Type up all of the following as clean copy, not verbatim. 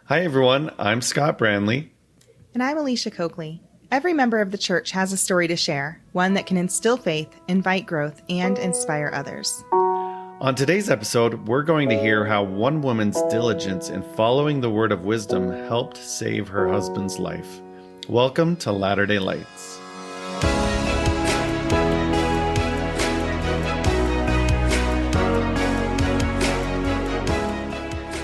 Hi, everyone. I'm Scott Branley. And I'm Alicia Coakley. Every member of the church has a story to share, one that can instill faith, invite growth, and inspire others. On today's episode, we're going to hear how one woman's diligence in following the word of wisdom helped save her husband's life. Welcome to Latter-day Lights.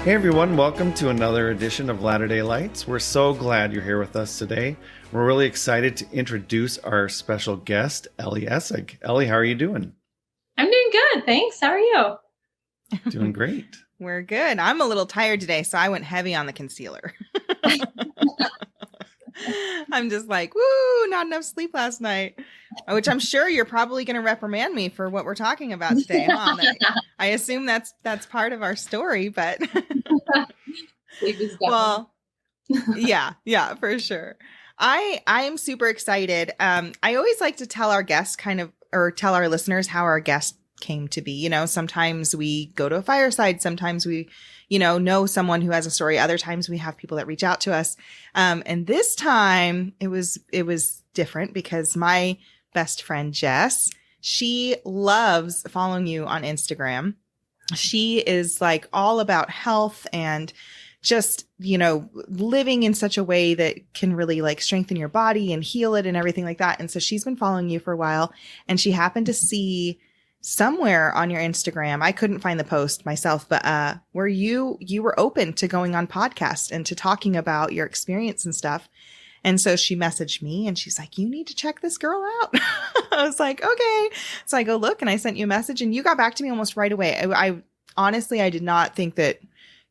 Hey everyone, welcome to another edition of Latter-day Lights. We're so glad you're here with us today. We're really excited to introduce our special guest, Ellie Essig. Ellie, how are you doing? I'm doing good, thanks. How are you? Doing great. We're good. I'm a little tired today, so I went heavy on the concealer. I'm just like, woo, not enough sleep last night, which I'm sure you're probably going to reprimand me for what we're talking about today. Huh? I assume that's part of our story, but Sleep is well, yeah, for sure. I am super excited. I always like to tell our guests tell our listeners how our guest came to be. You know, sometimes we go to a fireside, sometimes we know someone who has a story. Other times we have people that reach out to us. And this time it was different because my best friend, Jess, she loves following you on Instagram. She is like all about health and just, living in such a way that can really like strengthen your body and heal it and everything like that. And so she's been following you for a while, and she happened to see somewhere on your Instagram, I couldn't find the post myself, but where you were open to going on podcast and to talking about your experience and stuff. And so she messaged me and she's like, you need to check this girl out. I was like, okay. So I go look, and I sent you a message, and you got back to me almost right away. I honestly, I did not think that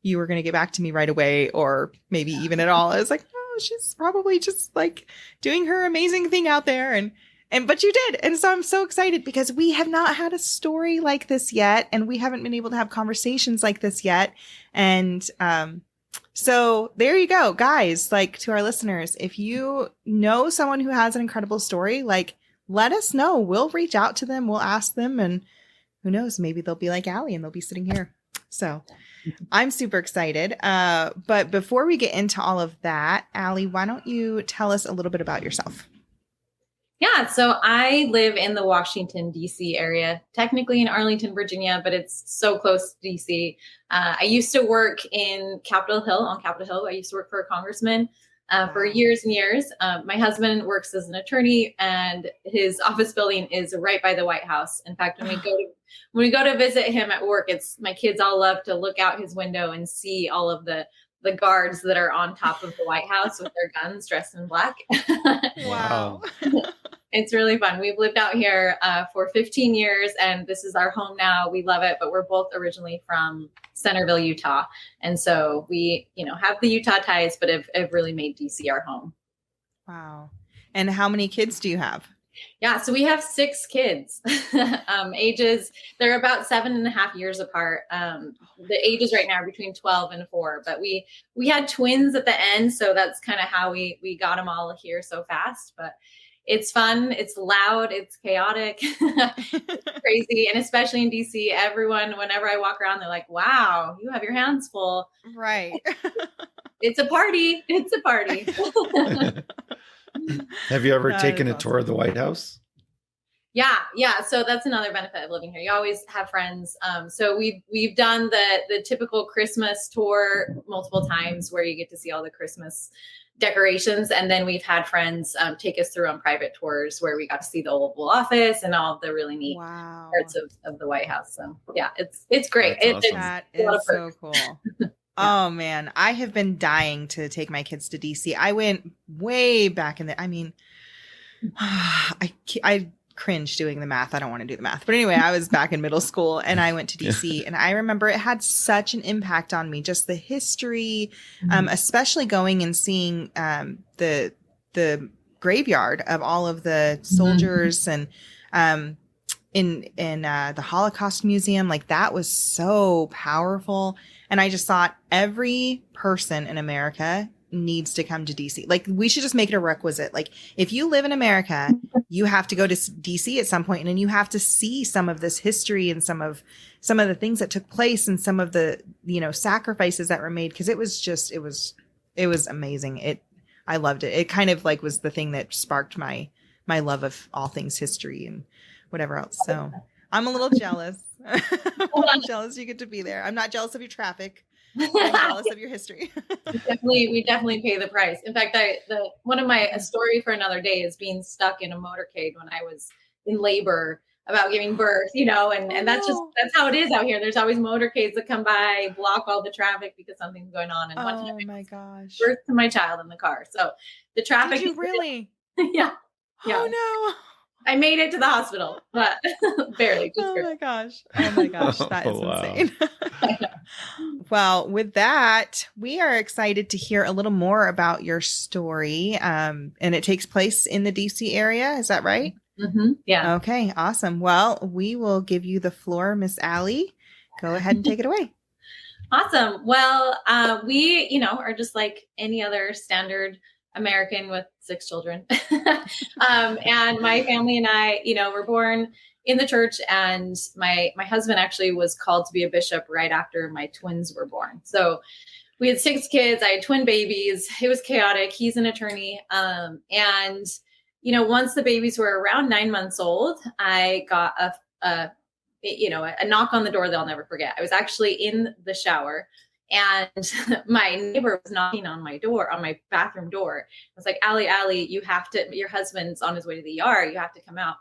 you were going to get back to me right away, or maybe even at all. I was like, oh, she's probably just like doing her amazing thing out there. But you did. And so I'm so excited because we have not had a story like this yet. And we haven't been able to have conversations like this yet. And so there you go, guys, like to our listeners, if you know someone who has an incredible story, like let us know. We'll reach out to them. We'll ask them. And who knows, maybe they'll be like Allie and they'll be sitting here. So I'm super excited. But before we get into all of that, Allie, why don't you tell us a little bit about yourself? Yeah, so I live in the Washington, D.C. area, technically in Arlington, Virginia, but it's so close to D.C. I used to work on Capitol Hill. I used to work for a congressman for years and years. My husband works as an attorney, and his office building is right by the White House. In fact, when we go to visit him at work, my kids all love to look out his window and see all of the guards that are on top of the White House with their guns dressed in black. Wow. It's really fun. We've lived out here for 15 years, and this is our home now. We love it, but we're both originally from Centerville, Utah. And so we, have the Utah ties, but have really made DC our home. Wow. And how many kids do you have? Yeah, so we have 6 kids. Ages, they're about 7.5 years apart. The ages right now are between 12 and 4, but we had twins at the end, so that's kind of how we got them all here so fast. But it's fun, it's loud, it's chaotic, it's crazy, and especially in DC, everyone, whenever I walk around, they're like, "Wow, you have your hands full." Right. It's a party. It's a party. Have you ever taken a tour of the White House? Yeah. So that's another benefit of living here. You always have friends. So we've done the typical Christmas tour multiple times, where you get to see all the Christmas decorations, and then we've had friends take us through on private tours where we got to see the Oval Office and all the really neat parts of the White House. So yeah, it's great. Awesome. That is so cool. Oh man, I have been dying to take my kids to DC. I went way back in the, I cringe doing the math. I don't want to do the math. But anyway, I was back in middle school and I went to DC, and I remember it had such an impact on me, just the history, especially going and seeing the graveyard of all of the soldiers, and in the Holocaust Museum. Like, that was so powerful. And I just thought every person in America needs to come to DC. Like, we should just make it a requisite. Like, if you live in America, you have to go to DC at some point, and then you have to see some of this history and some of the things that took place and some of the, sacrifices that were made. Cause it was amazing. I loved it. It kind of like was the thing that sparked my love of all things history and whatever else. So I'm a little jealous. I'm jealous you get to be there. I'm not jealous of your traffic. I'm jealous of your history. we definitely pay the price. In fact, a story for another day is being stuck in a motorcade when I was in labor about giving birth, and that's how it is out here. There's always motorcades that come by, block all the traffic because something's going on. And one time my gosh, birth to my child in the car. So the traffic. Did you really? Yeah. Oh no. I made it to the hospital, but barely. My gosh. That is insane. Well, with that, we are excited to hear a little more about your story. And it takes place in the DC area. Is that right? Mm-hmm. Yeah. Okay, awesome. Well, we will give you the floor, Miss Allie. Go ahead and take it away. Awesome. Well, we, are just like any other standard American with 6 children. And my family and I, were born in the church, and my husband actually was called to be a bishop right after my twins were born. So we had 6 kids. I had twin babies. It was chaotic. He's an attorney. And, once the babies were around 9 months old, I got a knock on the door that I'll never forget. I was actually in the shower, and my neighbor was knocking on my door, on my bathroom door. I was like, Allie, your husband's on his way to the ER. You have to come out.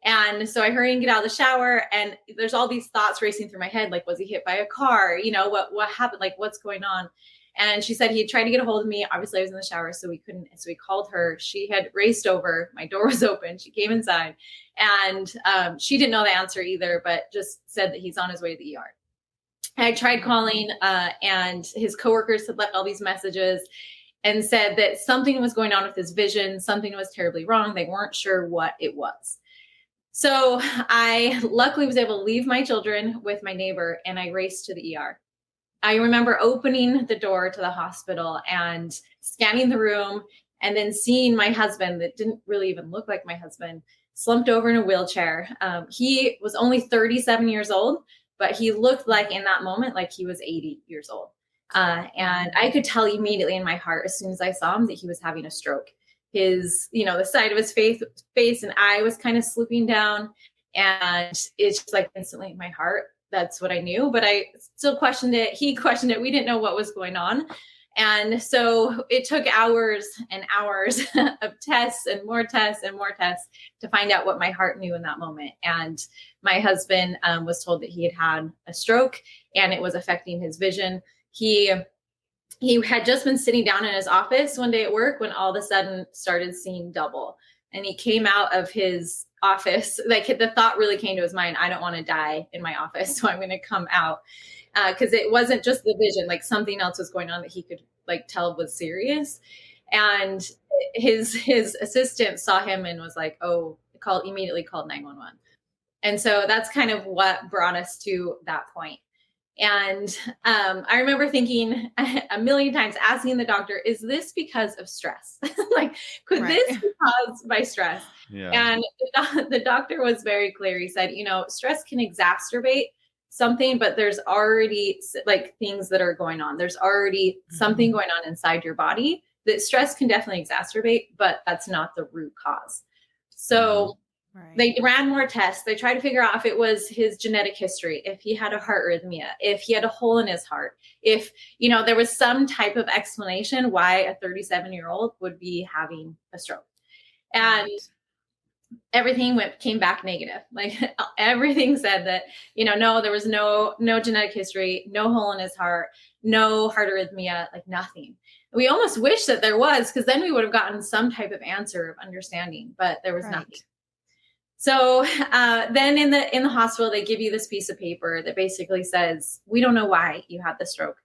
And so I hurry and get out of the shower, and there's all these thoughts racing through my head. Like, was he hit by a car? What happened? Like, what's going on? And she said he tried to get a hold of me. Obviously I was in the shower, so we couldn't. So we called her. She had raced over. My door was open. She came inside, and she didn't know the answer either, but just said that he's on his way to the ER. I tried calling, and his coworkers had left all these messages and said that something was going on with his vision. Something was terribly wrong. They weren't sure what it was. So I luckily was able to leave my children with my neighbor, and I raced to the ER. I remember opening the door to the hospital and scanning the room, and then seeing my husband, that didn't really even look like my husband, slumped over in a wheelchair. He was only 37 years old, but he looked like in that moment, like he was 80 years old. And I could tell immediately in my heart, as soon as I saw him, that he was having a stroke. His, the side of his face and eye was kind of slipping down, and it's just like instantly in my heart. That's what I knew, but I still questioned it. He questioned it. We didn't know what was going on. And so it took hours and hours of tests and more tests and more tests to find out what my heart knew in that moment. And my husband was told that he had had a stroke, and it was affecting his vision. He had just been sitting down in his office one day at work when all of a sudden started seeing double. And he came out of his office, like the thought really came to his mind, I don't want to die in my office, so I'm going to come out. Because it wasn't just the vision, like something else was going on that he could like tell was serious. And his assistant saw him and was like, immediately called 911. And so that's kind of what brought us to that point. And I remember thinking a million times, asking the doctor, is this because of stress? Like, could this be caused by stress? Yeah. And the doctor was very clear. He said, stress can exacerbate something, but there's already like things that are going on. There's already something going on inside your body that stress can definitely exacerbate, but that's not the root cause. So they ran more tests. They tried to figure out if it was his genetic history, if he had a heart arrhythmia, if he had a hole in his heart, if, there was some type of explanation why a 37-year-old would be having a stroke. And everything came back negative. Like everything said that, no, there was no genetic history, no hole in his heart, no heart arrhythmia, like nothing. We almost wish that there was, because then we would have gotten some type of answer of understanding, but there was nothing. So then in the hospital, they give you this piece of paper that basically says, we don't know why you had the stroke.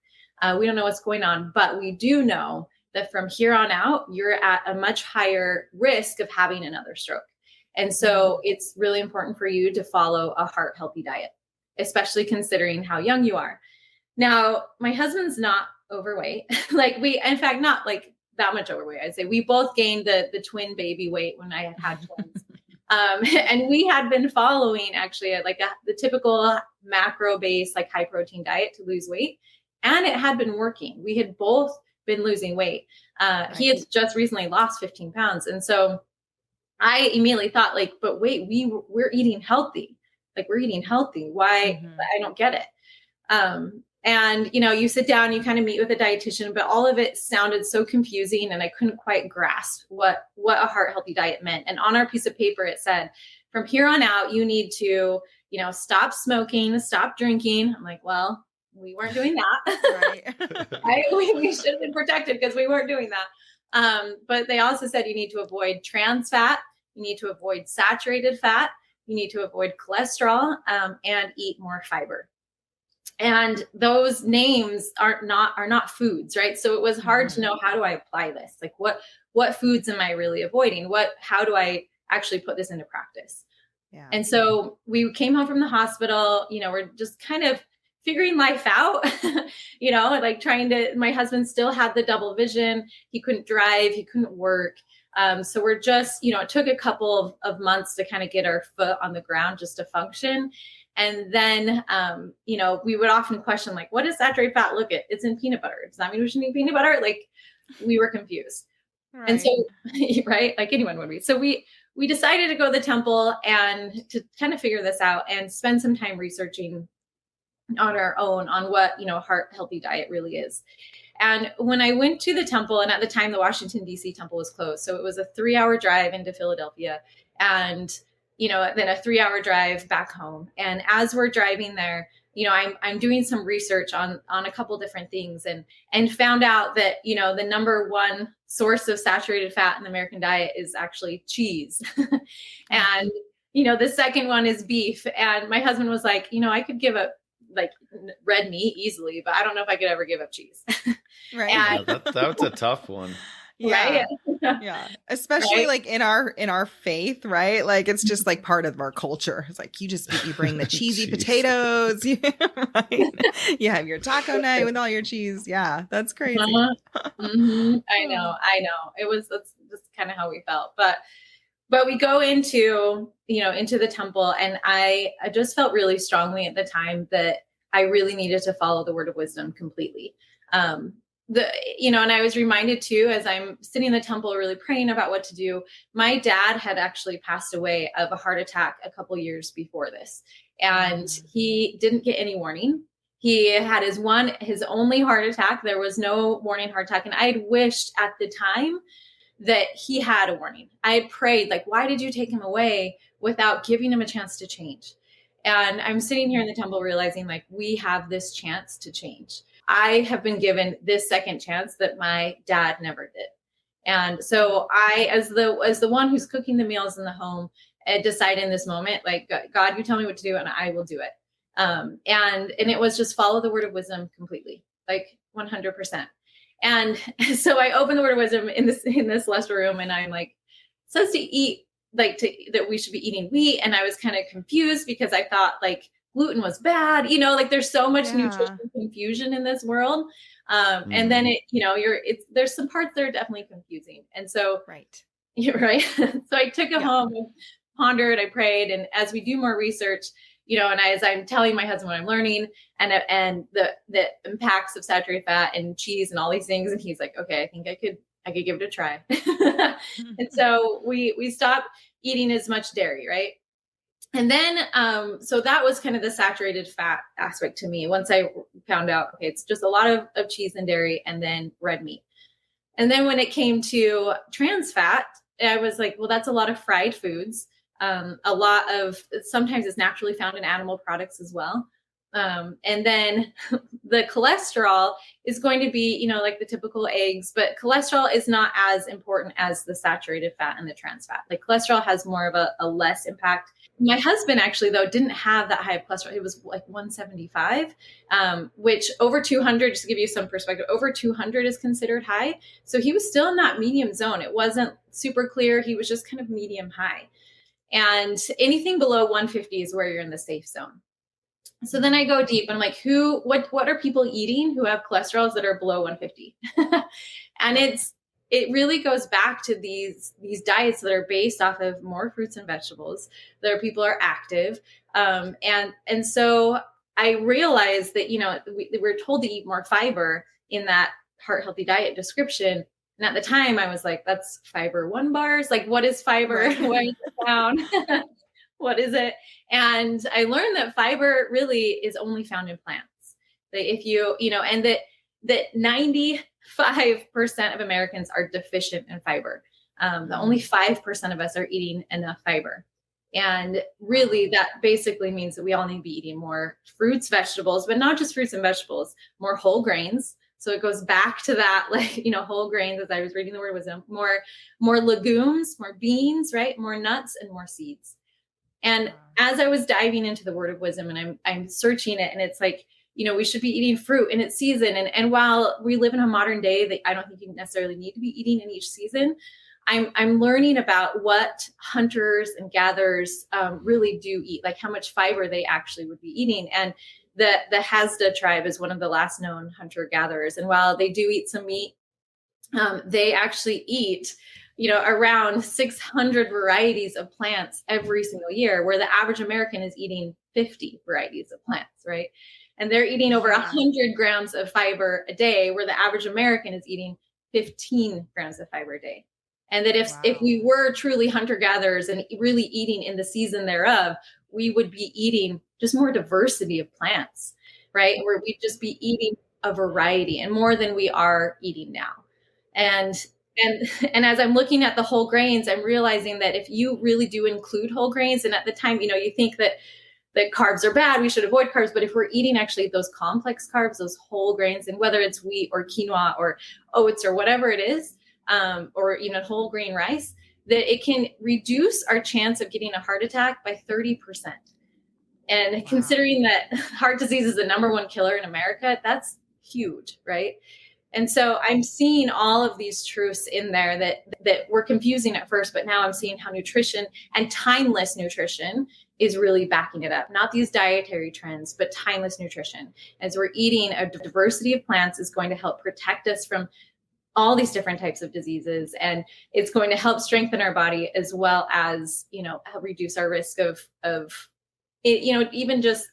We don't know what's going on, but we do know that from here on out, you're at a much higher risk of having another stroke. And so it's really important for you to follow a heart healthy diet, especially considering how young you are. Now, my husband's not overweight. Like in fact, not like that much overweight. I'd say we both gained the twin baby weight when I had twins. And we had been following actually the typical macro based, like high protein diet to lose weight. And it had been working. We had both been losing weight. Right. He had just recently lost 15 pounds. And so I immediately thought like, but wait, we're eating healthy. Like we're eating healthy. Why? I don't get it. And, you sit down, you kind of meet with a dietitian, but all of it sounded so confusing and I couldn't quite grasp what a heart healthy diet meant. And on our piece of paper, it said, from here on out, you need to, stop smoking, stop drinking. I'm like, well, we weren't doing that. Right. We should have been protected because we weren't doing that. But they also said you need to avoid trans fat. You need to avoid saturated fat. You need to avoid cholesterol and eat more fiber. And those names are not foods, right? So it was hard to know, how do I apply this? Like what foods am I really avoiding? How do I actually put this into practice? Yeah. And so we came home from the hospital, we're just kind of figuring life out, like my husband still had the double vision. He couldn't drive, he couldn't work. So we're just, it took a couple of months to kind of get our foot on the ground just to function. And then, we would often question, like, what does saturated fat look at? It's in peanut butter. Does that mean we shouldn't eat peanut butter? Like, we were confused. Right. And so, right, like anyone would be. So we decided to go to the temple and to kind of figure this out and spend some time researching on our own on what, heart healthy diet really is. And when I went to the temple, and at the time the Washington, D.C. temple was closed. So it was a 3-hour drive into Philadelphia. And then a 3-hour drive back home. And as we're driving there, I'm doing some research on a couple different things and found out that, the number one source of saturated fat in the American diet is actually cheese. And, the second one is beef. And my husband was like, I could give up like red meat easily, but I don't know if I could ever give up cheese. Right. And, that's a tough one. Yeah. Right? Yeah. Especially right? Like in our faith, right? Like it's just like part of our culture. It's like you bring the cheesy potatoes. Right? You have your taco night with all your cheese. Yeah, that's crazy. Mm-hmm. I know. That's just kind of how we felt. But we go into the temple, and I just felt really strongly at the time that I really needed to follow the word of wisdom completely. And I was reminded too, as I'm sitting in the temple, really praying about what to do. My dad had actually passed away of a heart attack a couple years before this, and he didn't get any warning. He had his only heart attack. There was no warning heart attack. And I had wished at the time that he had a warning. I had prayed, like, why did you take him away without giving him a chance to change? And I'm sitting here in the temple realizing, like, we have this chance to change. I have been given this second chance that my dad never did. And so I, as the one who's cooking the meals in the home, decide in this moment, like, God, you tell me what to do and I will do it. And it was just follow the word of wisdom completely, like 100%. And so I open the word of wisdom in this celestial room, and I'm like, it says to eat, like that we should be eating wheat. And I was kind of confused because I thought like gluten was bad, like there's so much nutrition confusion in this world. And then there's some parts that are definitely confusing. And so, right. So I took it home and pondered, I prayed. And as we do more research, and as I'm telling my husband what I'm learning and the impacts of saturated fat and cheese and all these things. And he's like, okay, I think I could give it a try. And so we stopped eating as much dairy. Right. And then, so that was kind of the saturated fat aspect to me. Once I found out, okay, it's just a lot of cheese and dairy and then red meat. And then when it came to trans fat, I was like, well, that's a lot of fried foods. A lot of, sometimes it's naturally found in animal products as well. And then the cholesterol is going to be, like the typical eggs, but cholesterol is not as important as the saturated fat and the trans fat. Like cholesterol has more of a less impact. My husband actually, though, didn't have that high of cholesterol. It was like 175, which over 200, just to give you some perspective, over 200 is considered high. So he was still in that medium zone. It wasn't super clear. He was just kind of medium high. And anything below 150 is where you're in the safe zone. So then I go deep and I'm like, what are people eating who have cholesterols that are below 150? And it really goes back to these diets that are based off of more fruits and vegetables, that people are active. And so I realized that, we're told to eat more fiber in that heart healthy diet description. And at the time I was like, that's fiber 1 bars. Like, what is fiber? Right. Why is it down? What is it? And I learned that fiber really is only found in plants. That if and that 95% of Americans are deficient in fiber. That only 5% of us are eating enough fiber. And really that basically means that we all need to be eating more fruits, vegetables, but not just fruits and vegetables, more whole grains. So it goes back to that, whole grains, as I was reading the word wisdom, more legumes, more beans, right? More nuts and more seeds. And as I was diving into the word of wisdom and I'm searching it, and it's like, we should be eating fruit in its season. And while we live in a modern day that I don't think you necessarily need to be eating in each season, I'm learning about what hunters and gatherers really do eat, like how much fiber they actually would be eating. And the Hasda tribe is one of the last known hunter gatherers. And while they do eat some meat, they actually eat around 600 varieties of plants every single year, where the average American is eating 50 varieties of plants, right? And they're eating over 100 grams of fiber a day, where the average American is eating 15 grams of fiber a day. And that if we were truly hunter-gatherers and really eating in the season thereof, we would be eating just more diversity of plants, right? Where we'd just be eating a variety and more than we are eating now. And as I'm looking at the whole grains, I'm realizing that if you really do include whole grains, and at the time, you think that carbs are bad, we should avoid carbs. But if we're eating actually those complex carbs, those whole grains, and whether it's wheat or quinoa or oats or whatever it is, or whole grain rice, that it can reduce our chance of getting a heart attack by 30%. And considering that heart disease is the #1 killer in America, that's huge, right? And so I'm seeing all of these truths in there that were confusing at first, but now I'm seeing how nutrition and timeless nutrition is really backing it up. Not these dietary trends, but timeless nutrition. As we're eating a diversity of plants is going to help protect us from all these different types of diseases. And it's going to help strengthen our body as well as, help reduce our risk of even just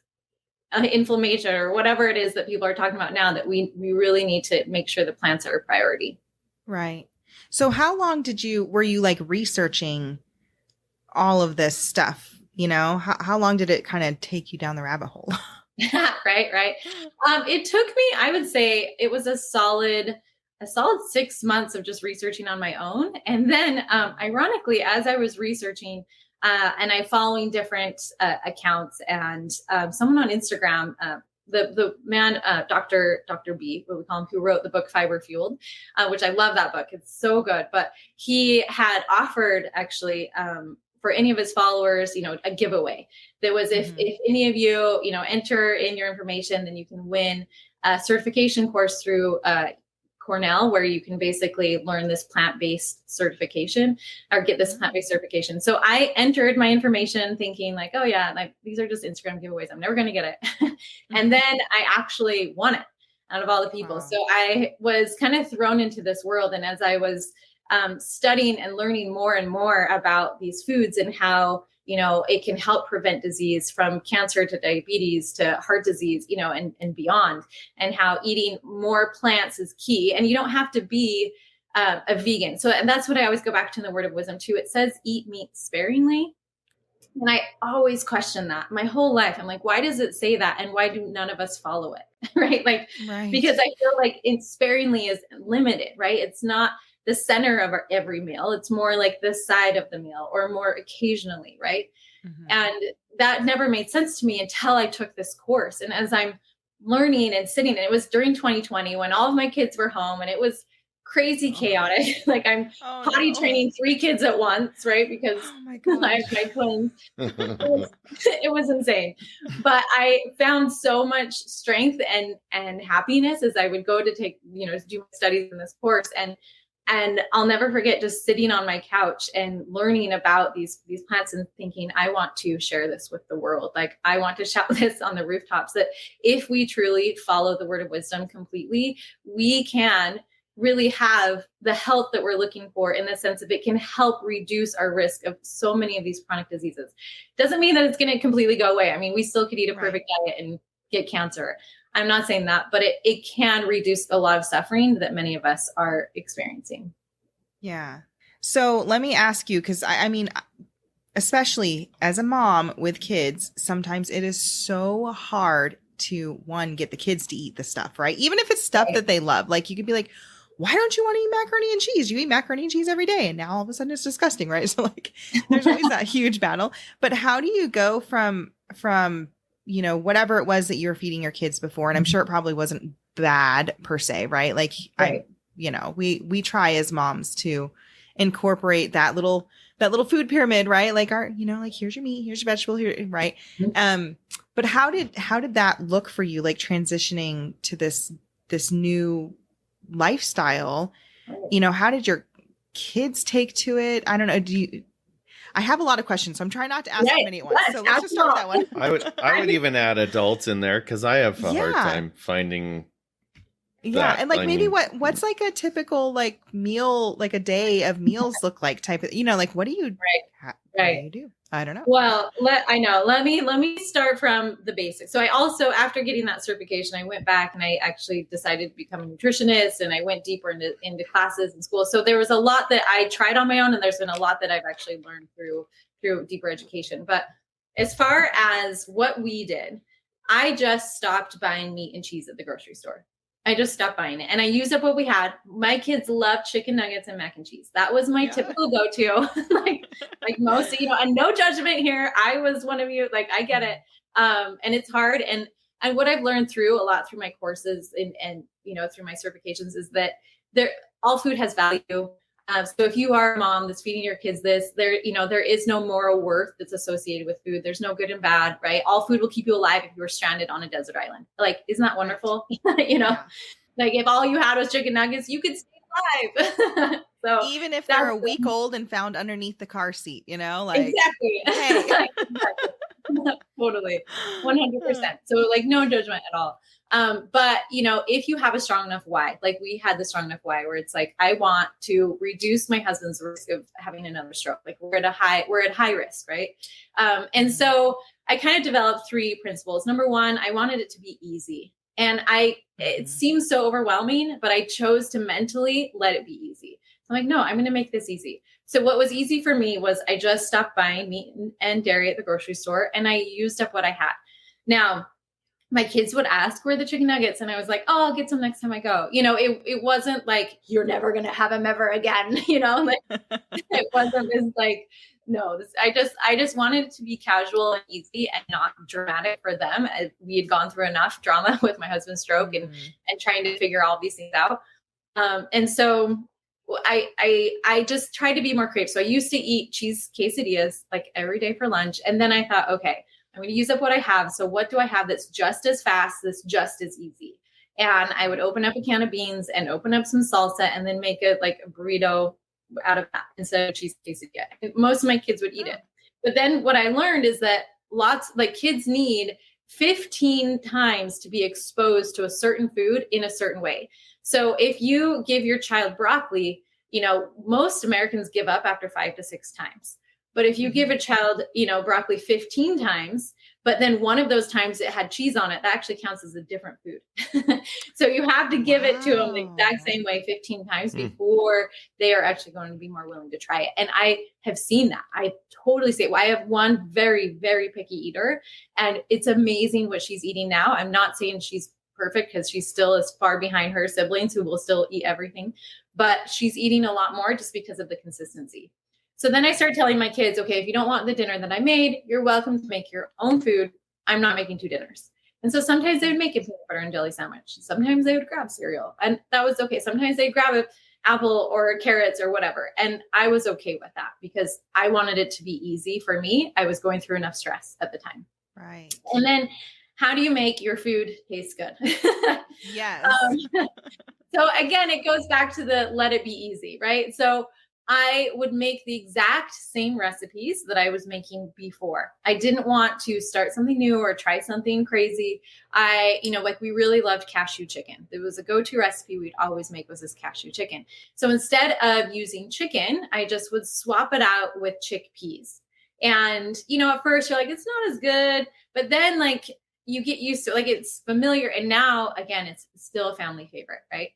inflammation or whatever it is that people are talking about now, that we really need to make sure the plants are a priority. Right. So how long were you like researching all of this stuff? How long did it kind of take you down the rabbit hole? Right. It took me, I would say it was a solid 6 months of just researching on my own. And then ironically, as I was researching, and I following different accounts, and someone on Instagram, the man, Dr. B, what we call him, who wrote the book Fiber Fueled, which I love that book. It's so good. But he had offered actually for any of his followers, a giveaway. That was if any of you, enter in your information, then you can win a certification course through Cornell, where you can basically learn this plant-based certification or get this plant-based certification. So I entered my information thinking like, oh yeah, like these are just Instagram giveaways, I'm never going to get it. And then I actually won it out of all the people. Wow. So I was kind of thrown into this world. And as I was studying and learning more and more about these foods and how, it can help prevent disease, from cancer to diabetes to heart disease, and beyond, and how eating more plants is key. And you don't have to be a vegan. So, and that's what I always go back to in the word of wisdom too. It says, eat meat sparingly. And I always question that my whole life. I'm like, why does it say that? And why do none of us follow it? Right. Because I feel like sparingly is limited, right? It's not the center of every meal. It's more like the side of the meal, or more occasionally, right? And that never made sense to me until I took this course. And as I'm learning and sitting, and it was during 2020 when all of my kids were home, and it was crazy chaotic. Like I'm potty training 3 kids at once, right? Because I have my twins. It was insane. But I found so much strength and happiness as I would go to take, do my studies in this course. And And I'll never forget just sitting on my couch and learning about these plants and thinking, I want to share this with the world. Like, I want to shout this on the rooftops, that if we truly follow the word of wisdom completely, we can really have the health that we're looking for, in the sense of it can help reduce our risk of so many of these chronic diseases. Doesn't mean that it's going to completely go away. I mean, we still could eat a perfect diet and get cancer. I'm not saying that, but it can reduce a lot of suffering that many of us are experiencing. Yeah. So let me ask you, because I mean, especially as a mom with kids, sometimes it is so hard to, one, get the kids to eat the stuff, right? Even if it's stuff that they love. Like, you could be like, why don't you want to eat macaroni and cheese? You eat macaroni and cheese every day. And now all of a sudden it's disgusting, right? So like, there's always that huge battle. But how do you go from, you know, whatever it was that you were feeding your kids before? And I'm sure it probably wasn't bad per se, right? Like, you know, we try as moms to incorporate that little food pyramid, right? Like, our, you know, like, here's your meat, here's your vegetable here, right? But how did that look for you, like transitioning to this new lifestyle? You know, how did your kids take to it? I don't know. I have a lot of questions, so I'm trying not to ask too many at once. So let's just start with that one. I would even add adults in there, because I have a hard time finding. Yeah, and like, maybe what's like a typical like meal, like a day of meals look like, type of, you know, like, what do you what do you do? I don't know. Well, let me start from the basics. So I also, after getting that certification, I went back and I actually decided to become a nutritionist, and I went deeper into classes in school. So there was a lot that I tried on my own, and there's been a lot that I've actually learned through deeper education. But as far as what we did, I just stopped buying meat and cheese at the grocery store. I just stopped buying it, and I used up what we had. My kids love chicken nuggets and mac and cheese. That was my typical go-to, like most, you know, and no judgment here. I was one of you, like, I get it. And it's hard. And what I've learned through my courses and, you know, through my certifications, is that all food has value. So if you are a mom that's feeding your kids this, there is no moral worth that's associated with food. There's no good and bad, right? All food will keep you alive if you were stranded on a desert island. Like, isn't that wonderful? You know, like, if all you had was chicken nuggets, you could stay alive. So even if they're a week old and found underneath the car seat, you know, like, exactly. Hey. Totally. 100%. So like, no judgment at all. But you know, if you have a strong enough why, like we had the strong enough why, where it's like, I want to reduce my husband's risk of having another stroke. Like, we're at high risk, right? And so I kind of developed 3 principles. Number 1, I wanted it to be easy. And it seems so overwhelming, but I chose to mentally let it be easy. So I'm like, no, I'm going to make this easy. So what was easy for me was I just stopped buying meat and dairy at the grocery store, and I used up what I had. Now, my kids would ask, where are the chicken nuggets? And I was like, oh, I'll get some next time I go. You know, it wasn't like, you're never going to have them ever again. You know, like, it wasn't this like, no, I just wanted it to be casual and easy and not dramatic for them. We had gone through enough drama with my husband's stroke and trying to figure all these things out. And so I just tried to be more creative. So I used to eat cheese quesadillas like every day for lunch. And then I thought, okay, I'm going to use up what I have. So what do I have that's just as fast, that's just as easy? And I would open up a can of beans and open up some salsa and then make it like a burrito out of that instead of cheese quesadilla. Most of my kids would eat it. But then what I learned is that kids need 15 times to be exposed to a certain food in a certain way. So if you give your child broccoli, you know, most Americans give up after 5 to 6 times. But if you give a child, you know, broccoli 15 times, but then one of those times it had cheese on it, that actually counts as a different food. So you have to give it to them the exact same way 15 times before they are actually going to be more willing to try it. And I have seen that. I totally see it. I have one very, very picky eater, and it's amazing what she's eating now. I'm not saying she's perfect, because she's still as far behind her siblings who will still eat everything, but she's eating a lot more just because of the consistency. So then I started telling my kids, okay, if you don't want the dinner that I made, you're welcome to make your own food. I'm not making 2 dinners. And so sometimes they would make a peanut butter and jelly sandwich. Sometimes they would grab cereal, and that was okay. Sometimes they'd grab an apple or carrots or whatever. And I was okay with that because I wanted it to be easy for me. I was going through enough stress at the time. Right. And then how do you make your food taste good? Yes. So again, it goes back to the let it be easy, right? So I would make the exact same recipes that I was making before. I didn't want to start something new or try something crazy. Like we really loved cashew chicken. It was a go-to recipe we'd always make was this cashew chicken. So instead of using chicken, I just would swap it out with chickpeas. And, at first you're like, it's not as good, but then like you get used to it, like it's familiar. And now again, it's still a family favorite, right?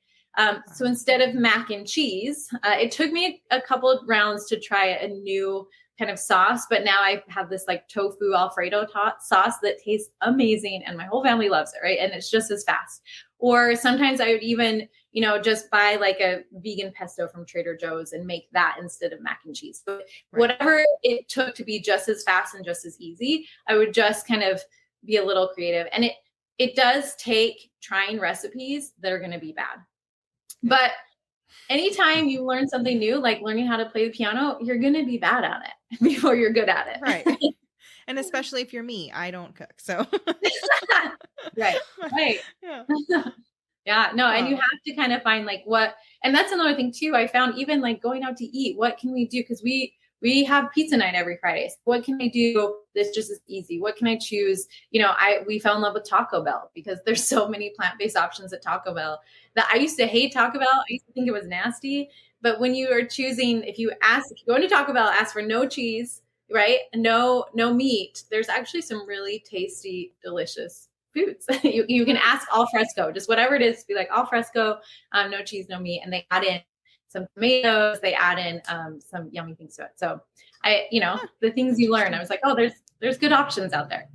So instead of mac and cheese, it took me a couple of rounds to try a new kind of sauce, but now I have this like tofu Alfredo sauce that tastes amazing and my whole family loves it, right? And it's just as fast. Or sometimes I would even, just buy like a vegan pesto from Trader Joe's and make that instead of mac and cheese. So whatever it took to be just as fast and just as easy, I would just kind of be a little creative. And it does take trying recipes that are going to be bad. But anytime you learn something new, like learning how to play the piano, you're going to be bad at it before you're good at it. Right. And especially if you're me, I don't cook. So. Right. Yeah. Yeah, no. And you have to kind of find like and that's another thing too. I found even like going out to eat, what can we do? Because we have pizza night every Friday. So what can I do that's just as easy? What can I choose? We fell in love with Taco Bell because there's so many plant-based options at Taco Bell that I used to hate Taco Bell. I used to think it was nasty. But when you are choosing, if you go into Taco Bell, ask for no cheese, right? No meat. There's actually some really tasty, delicious foods. You can ask al fresco, just whatever it is, be like al fresco, no cheese, no meat. And they add in some tomatoes, they add in some yummy things to it. So the things you learn, I was like, oh, there's good options out there.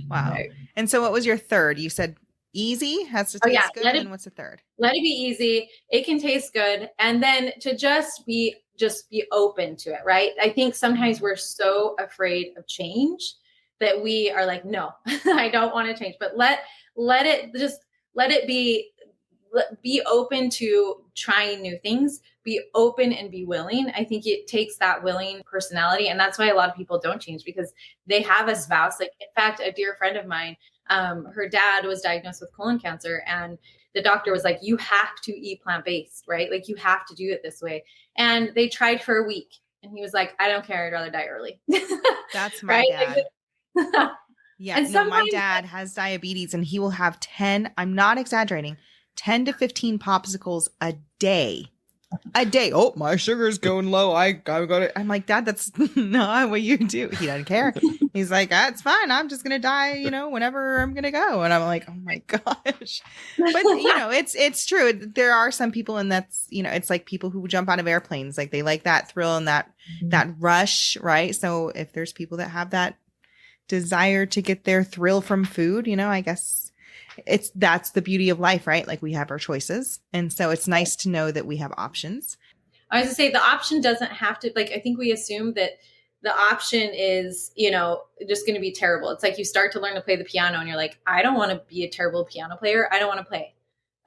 Wow. Right. And so what was your third? You said easy has to taste good. And what's the third? Let it be easy. It can taste good. And then to just be open to it, right? I think sometimes we're so afraid of change that we are like, no, I don't want to change, but let it be open to trying new things, be open and be willing. I think it takes that willing personality. And that's why a lot of people don't change because they have a spouse. Like, in fact, a dear friend of mine, her dad was diagnosed with colon cancer and the doctor was like, you have to eat plant-based, right? Like you have to do it this way. And they tried for a week and he was like, I don't care. I'd rather die early. That's my dad. Yeah. And my dad has diabetes and he will have 10, I'm not exaggerating, 10 to 15 popsicles a day. Oh, my sugar's going low. I got it. I'm like, Dad, that's not what you do. He doesn't care. He's like, that's fine. I'm just going to die, whenever I'm going to go. And I'm like, oh my gosh. But it's true. There are some people and that's, it's like people who jump out of airplanes. Like they like that thrill and that rush. Right. So if there's people that have that desire to get their thrill from food, I guess that's the beauty of life, right? Like we have our choices. And so it's nice to know that we have options. I was gonna say the option doesn't have to, like, I think we assume that the option is, just going to be terrible. It's like you start to learn to play the piano and you're like, I don't want to be a terrible piano player. I don't want to play.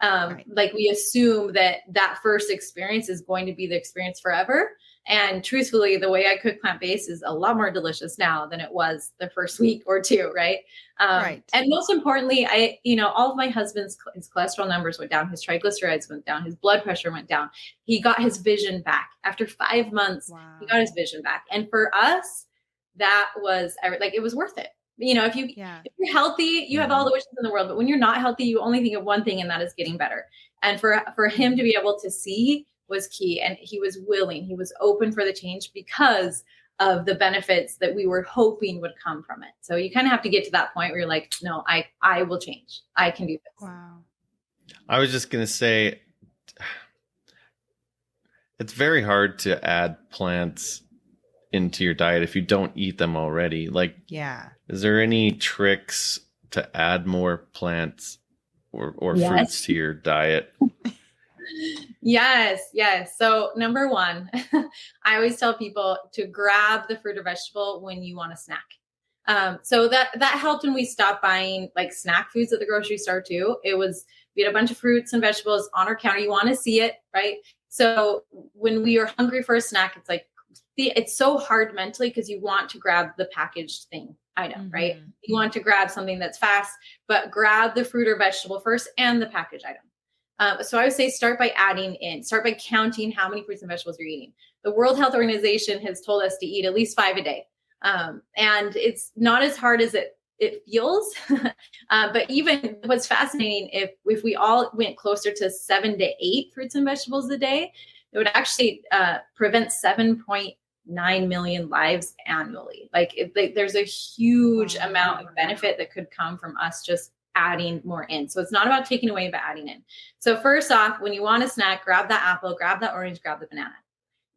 Right. Like we assume that first experience is going to be the experience forever. And truthfully, the way I cook plant-based is a lot more delicious now than it was the first week or two, right? Right. And most importantly, all of my husband's his cholesterol numbers went down, his triglycerides went down, his blood pressure went down. He got his vision back after 5 months. Wow. He got his vision back, and for us, that was like it was worth it. If you're healthy, you have all the wishes in the world, but when you're not healthy, you only think of one thing, and that is getting better. And for him to be able to see was key. And he was willing, he was open for the change because of the benefits that we were hoping would come from it. So you kind of have to get to that point where you're like, no, I will change. I can do this. Wow. I was just going to say, it's very hard to add plants into your diet if you don't eat them already. Like, yeah. Is there any tricks to add more plants or fruits to your diet? Yes. So number one, I always tell people to grab the fruit or vegetable when you want a snack. So that helped when we stopped buying like snack foods at the grocery store too. We had a bunch of fruits and vegetables on our counter. You want to see it, right? So when we are hungry for a snack, it's like, it's so hard mentally because you want to grab the packaged thing, item, right? You want to grab something that's fast, but grab the fruit or vegetable first and the package item. So I would say start by counting how many fruits and vegetables you're eating. The World Health Organization has told us to eat at least 5 a day. And it's not as hard as it feels. But even what's fascinating, if we all went closer to 7 to 8 fruits and vegetables a day, it would actually prevent 7.9 million lives annually. There's a huge amount of benefit that could come from us just adding more in. So it's not about taking away, but adding in. So first off, when you want a snack, grab that apple, grab that orange, grab the banana.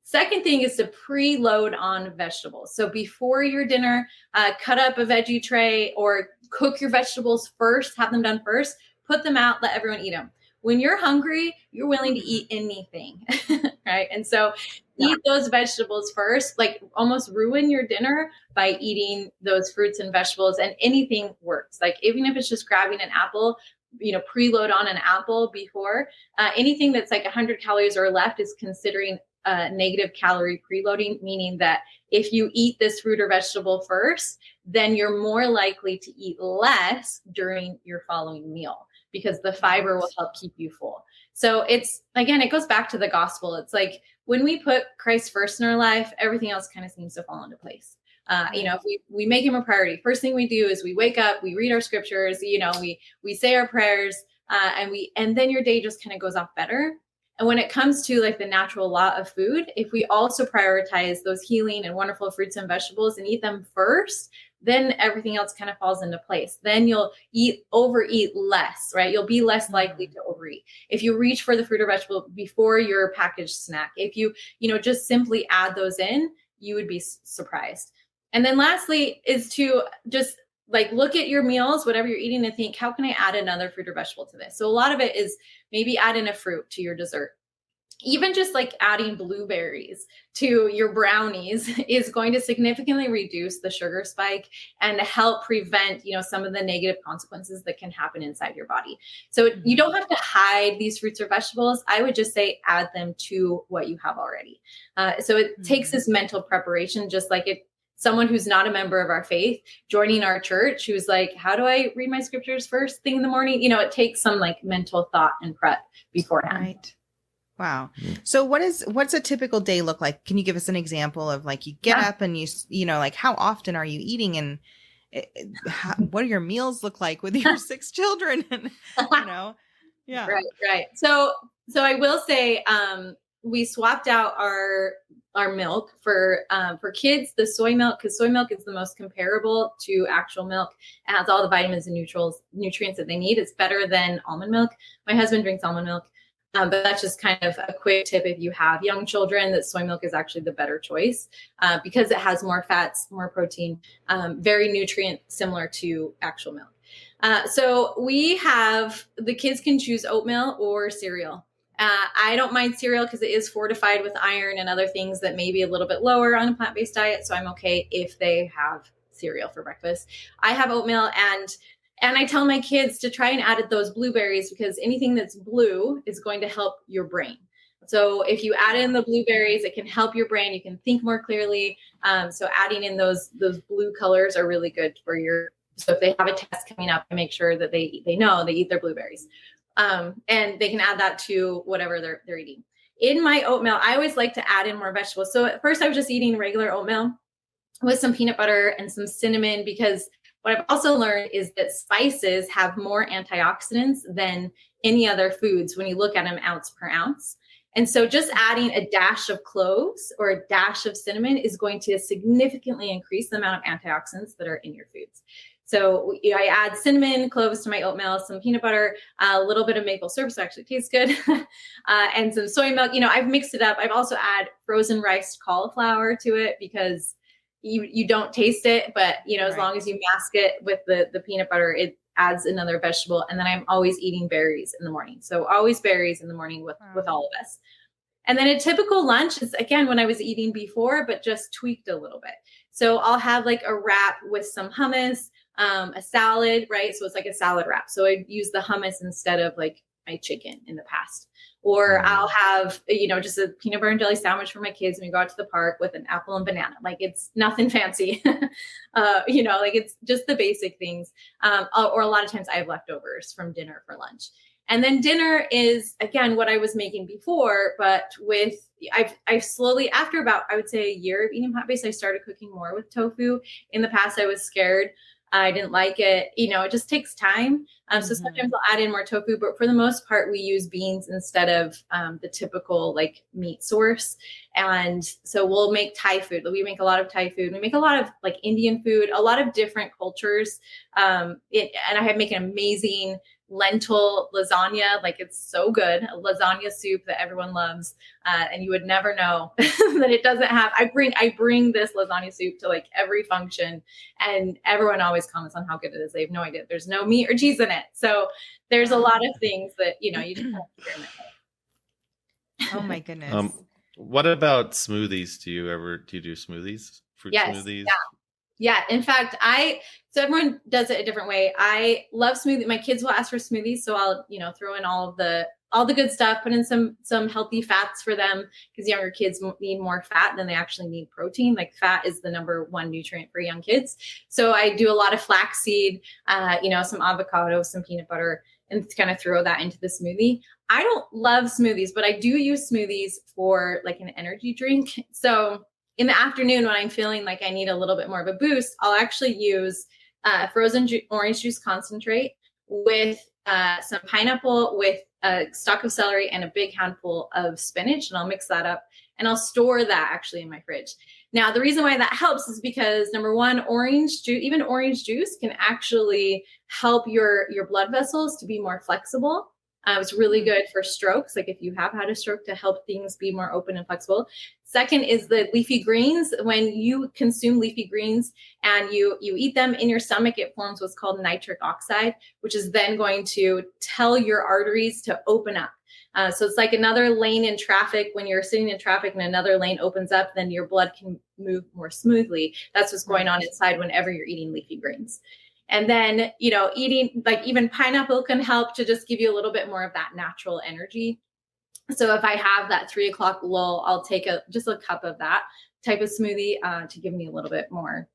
Second thing is to preload on vegetables. So before your dinner, cut up a veggie tray or cook your vegetables first, have them done first, put them out, let everyone eat them. When you're hungry, you're willing to eat anything, right? And so eat those vegetables first, like almost ruin your dinner by eating those fruits and vegetables, and anything works. Like even if it's just grabbing an apple, preload on an apple before. Anything that's like 100 calories or left is considering negative calorie preloading, meaning that if you eat this fruit or vegetable first, then you're more likely to eat less during your following meal, because the fiber will help keep you full. So it goes back to the gospel. It's like when we put Christ first in our life, everything else kind of seems to fall into place. If we make him a priority, first thing we do is we wake up, we read our scriptures, we say our prayers, and then your day just kind of goes off better. And when it comes to like the natural law of food, if we also prioritize those healing and wonderful fruits and vegetables and eat them first, then everything else kind of falls into place. Then you'll overeat less, right? You'll be less likely to overeat. If you reach for the fruit or vegetable before your packaged snack, if you just simply add those in, you would be surprised. And then lastly is to just like look at your meals, whatever you're eating, and think, how can I add another fruit or vegetable to this? So a lot of it is maybe add in a fruit to your dessert. Even just like adding blueberries to your brownies is going to significantly reduce the sugar spike and help prevent, some of the negative consequences that can happen inside your body. So you don't have to hide these fruits or vegetables. I would just say add them to what you have already. So it takes this mental preparation, just like someone who's not a member of our faith joining our church, who's like, how do I read my scriptures first thing in the morning? It takes some like mental thought and prep beforehand. Right. Wow. So what's a typical day look like? Can you give us an example of like you get up and like how often are you eating, and what do your meals look like with your 6 children? Yeah. Right. So I will say, we swapped out our milk for kids, the soy milk, because soy milk is the most comparable to actual milk. It has all the vitamins and nutrients that they need. It's better than almond milk. My husband drinks almond milk. But that's just kind of a quick tip. If you have young children, that soy milk is actually the better choice because it has more fats, more protein, very nutrient similar to actual milk. So the kids can choose oatmeal or cereal. I don't mind cereal because it is fortified with iron and other things that may be a little bit lower on a plant-based diet. So I'm okay if they have cereal for breakfast. I have oatmeal, and I tell my kids to try and add those blueberries, because anything that's blue is going to help your brain. So if you add in the blueberries, it can help your brain. You can think more clearly. So adding in those blue colors are really good so if they have a test coming up, I make sure that they know they eat their blueberries. And they can add that to whatever they're eating. In my oatmeal, I always like to add in more vegetables. So at first I was just eating regular oatmeal with some peanut butter and some cinnamon, because what I've also learned is that spices have more antioxidants than any other foods when you look at them ounce per ounce. And so just adding a dash of cloves or a dash of cinnamon is going to significantly increase the amount of antioxidants that are in your foods. So I add cinnamon, cloves to my oatmeal, some peanut butter, a little bit of maple syrup, so it actually tastes good, and some soy milk. I've mixed it up. I've also add frozen riced cauliflower to it, because you don't taste it, but as long as you mask it with the peanut butter, it adds another vegetable. And then I'm always eating berries in the morning. So always berries in the morning with all of us. And then a typical lunch is, again, when I was eating before, but just tweaked a little bit. So I'll have like a wrap with some hummus, a salad, right? So it's like a salad wrap. So I'd use the hummus instead of like my chicken in the past. or I'll have, just a peanut butter and jelly sandwich for my kids when we go out to the park with an apple and banana. Like it's nothing fancy, like it's just the basic things. Or a lot of times I have leftovers from dinner for lunch. And then dinner is, again, what I was making before, but I've slowly, after about, I would say a year of eating plant-based, I started cooking more with tofu. In the past, I was scared. I didn't like it. It just takes time. So sometimes I'll add in more tofu, but for the most part, we use beans instead of the typical like meat source. And so we'll make Thai food. We make a lot of Thai food. We make a lot of like Indian food, a lot of different cultures. And I have make an amazing lentil lasagna. Like it's so good. A lasagna soup that everyone loves. And you would never know that it doesn't have, I bring this lasagna soup to like every function, and everyone always comments on how good it is. They have no idea. There's no meat or cheese in it. So there's a lot of things that, you just have to experiment with. Oh my goodness. What about smoothies? Do you do smoothies? Fruit smoothies? Yeah. In fact, so everyone does it a different way. I love smoothie. My kids will ask for smoothies. So I'll, throw in all the good stuff, put in some healthy fats for them, because younger kids need more fat than they actually need protein. Like fat is the number one nutrient for young kids. So I do a lot of flaxseed, some avocado, some peanut butter, and kind of throw that into the smoothie. I don't love smoothies, but I do use smoothies for like an energy drink. So in the afternoon, when I'm feeling like I need a little bit more of a boost, I'll actually use frozen orange juice concentrate with some pineapple, with a stalk of celery and a big handful of spinach. And I'll mix that up and I'll store that actually in my fridge. Now, the reason why that helps is because number one, even orange juice can actually help your blood vessels to be more flexible. It's really good for strokes. Like if you have had a stroke, to help things be more open and flexible. Second is the leafy greens. When you consume leafy greens and you eat them in your stomach, it forms what's called nitric oxide, which is then going to tell your arteries to open up. So it's like another lane in traffic. When you're sitting in traffic and another lane opens up, then your blood can move more smoothly. That's what's going on inside whenever you're eating leafy greens. And then, eating like even pineapple can help to just give you a little bit more of that natural energy. So if I have that 3:00 lull, I'll take just a cup of that type of smoothie to give me a little bit more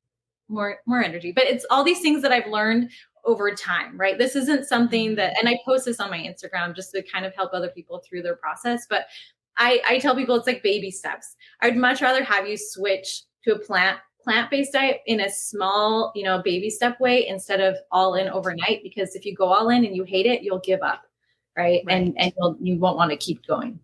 energy. But it's all these things that I've learned over time, right? This isn't something that, and I post this on my Instagram just to kind of help other people through their process. But I tell people it's like baby steps. I'd much rather have you switch to a plant-based diet in a small, baby step way instead of all in overnight, because if you go all in and you hate it, you'll give up. Right. And you won't want to keep going.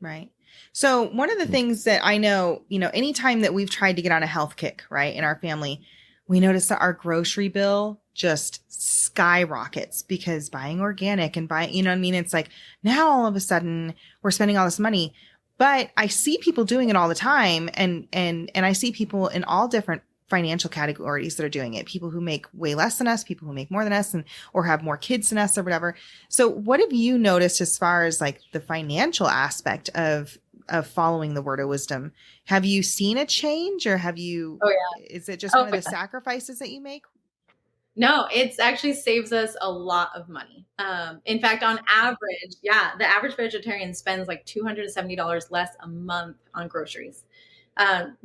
Right. So one of the things that I know, anytime that we've tried to get on a health kick, right, in our family, we notice that our grocery bill just skyrockets because buying organic and buying, it's like now all of a sudden we're spending all this money. But I see people doing it all the time. And I see people in all different financial categories that are doing it. People who make way less than us, people who make more than us, or have more kids than us or whatever. So what have you noticed as far as like the financial aspect of following the word of wisdom? Have you seen a change, or have you, is it just one of the sacrifices that you make? No, it actually saves us a lot of money. In fact, on average, the average vegetarian spends like $270 less a month on groceries.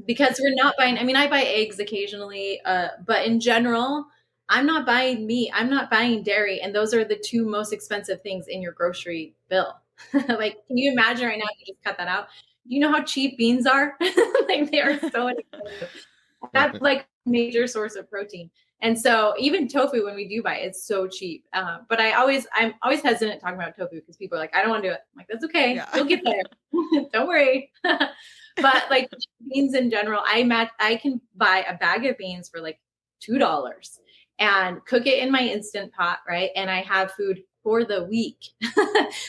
Because we're not buying, I buy eggs occasionally, but in general, I'm not buying meat. I'm not buying dairy. And those are the two most expensive things in your grocery bill. Like, can you imagine right now if you just cut that out? Do you know how cheap beans are? Like they are so inexpensive. That's like a major source of protein. And so even tofu, when we do buy it, it's so cheap. But I'm always hesitant talking about tofu because people are like, I don't want to do it. I'm like, that's okay. You'll get there. Don't worry. But like beans in general, I can buy a bag of beans for like $2 and cook it in my Instant Pot, right? And I have food for the week.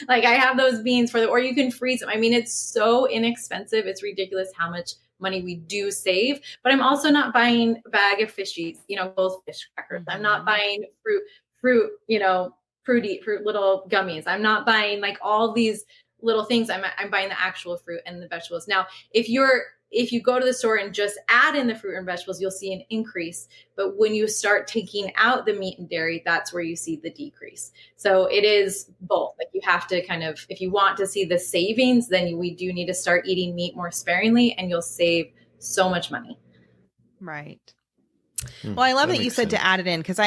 Like I have those beans or you can freeze them. it's so inexpensive. It's ridiculous how much money we do save. But I'm also not buying a bag of fishies, goldfish crackers. I'm not buying fruit, fruit little gummies. I'm not buying like all these little things. I'm buying the actual fruit and the vegetables. Now, if you're if you go to the store and just add in the fruit and vegetables, you'll see an increase. But when you start taking out the meat and dairy, that's where you see the decrease. So it is both. Like you have to kind of, if you want to see the savings, then we do need to start eating meat more sparingly, and you'll save so much money. Right. Well, I love that you said to add it in, because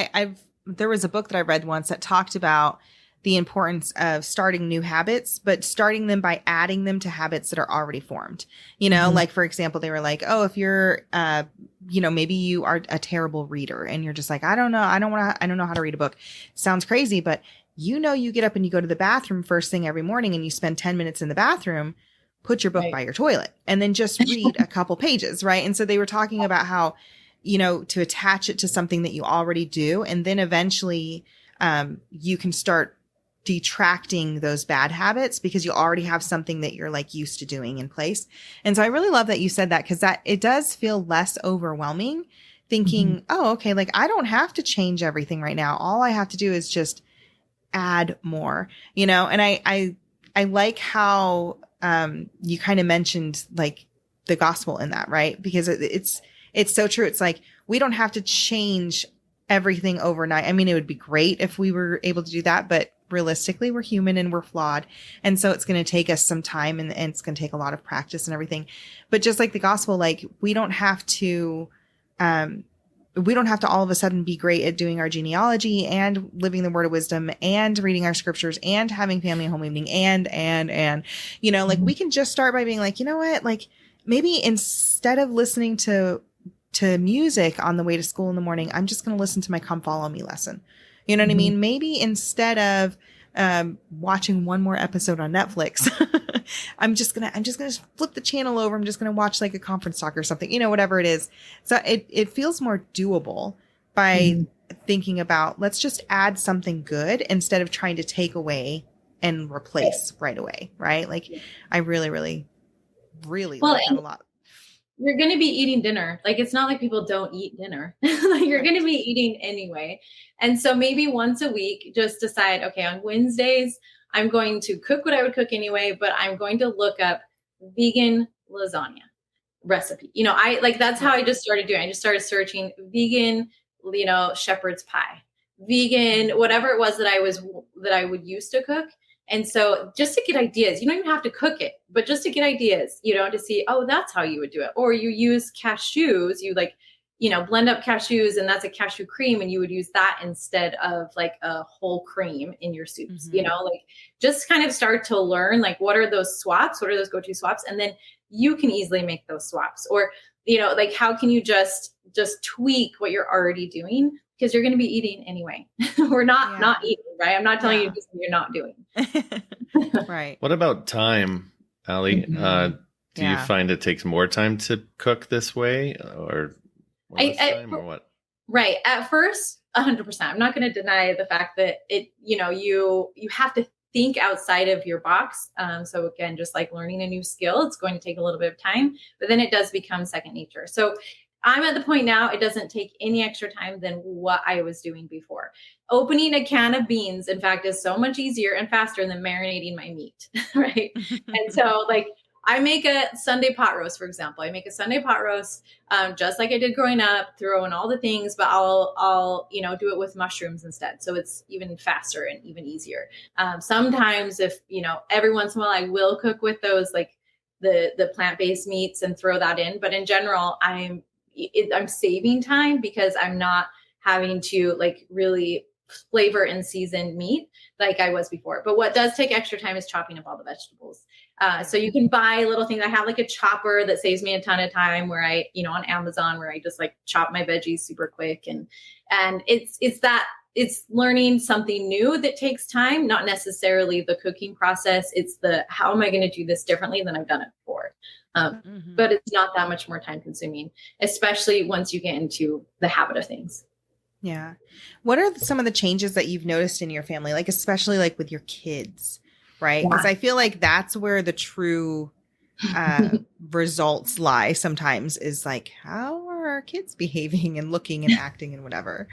there was a book that I read once that talked about the importance of starting new habits, but starting them by adding them to habits that are already formed. You know, like for example, they were like, oh, if you're, maybe you are a terrible reader and you're just like, I don't know how to read a book. Sounds crazy, but you get up and you go to the bathroom first thing every morning and you spend 10 minutes in the bathroom, put your book by your toilet and then just read a couple pages. Right. And so they were talking about how, to attach it to something that you already do. And then eventually, you can start detracting those bad habits because you already have something that you're like used to doing in place. And so I really love that you said that, because that it does feel less overwhelming thinking, oh, okay, like I don't have to change everything right now. All I have to do is just add more, and I like how, you kind of mentioned like the gospel in that, right? Because it's so true. It's like, we don't have to change everything overnight. I mean, it would be great if we were able to do that, but realistically, we're human and we're flawed. And so it's going to take us some time and it's going to take a lot of practice and everything. But just like the gospel, like we don't have to all of a sudden be great at doing our genealogy and living the word of wisdom and reading our scriptures and having family home evening and, like we can just start by being like, you know what, like maybe instead of listening to music on the way to school in the morning, I'm just going to listen to my Come Follow Me lesson. You know what I mean? Maybe instead of watching one more episode on Netflix, I'm just gonna flip the channel over. I'm just gonna watch like a conference talk or something, whatever it is. So it feels more doable by thinking about, let's just add something good instead of trying to take away and replace right away. Right? Like I really, really, really like that a lot. You're going to be eating dinner. Like, it's not like people don't eat dinner. Like, you're going to be eating anyway. And so maybe once a week, just decide, okay, on Wednesdays, I'm going to cook what I would cook anyway, but I'm going to look up vegan lasagna recipe. That's how I just started doing. I just started searching vegan, shepherd's pie, vegan, whatever it was that I would use to cook. And so just to get ideas, you don't even have to cook it, but just to get ideas, to see, oh, that's how you would do it. Or you use cashews, you blend up cashews and that's a cashew cream. And you would use that instead of like a whole cream in your soups, just kind of start to learn, like, what are those swaps? What are those go-to swaps? And then you can easily make those swaps. Or, how can you just tweak what you're already doing? Because you're going to be eating anyway. We're not eating, right? I'm not telling you something you're not doing. Right. What about time, Allie? Do you find it takes more time to cook this way or less time or what? Right. At first, 100%. I'm not going to deny the fact that you have to think outside of your box. So again, just like learning a new skill, it's going to take a little bit of time, but then it does become second nature. So I'm at the point now, it doesn't take any extra time than what I was doing before. Opening a can of beans, in fact, is so much easier and faster than marinating my meat, right? And so I make a Sunday pot roast, for example. I make a Sunday pot roast just like I did growing up, throw in all the things, but I'll do it with mushrooms instead. So it's even faster and even easier. Sometimes if, every once in a while I will cook with those, like the plant-based meats and throw that in. But in general, I'm saving time because I'm not having to really flavor and season meat like I was before. But what does take extra time is chopping up all the vegetables. So you can buy little things. I have like a chopper that saves me a ton of time where I, on Amazon, where I just chop my veggies super quick. And it's learning something new that takes time, not necessarily the cooking process. It's how am I going to do this differently than I've done it before? But it's not that much more time consuming, especially once you get into the habit of things. Yeah. What are some of the changes that you've noticed in your family, especially with your kids, right? Because I feel like that's where the true results lie sometimes, is how are our kids behaving and looking and acting and whatever.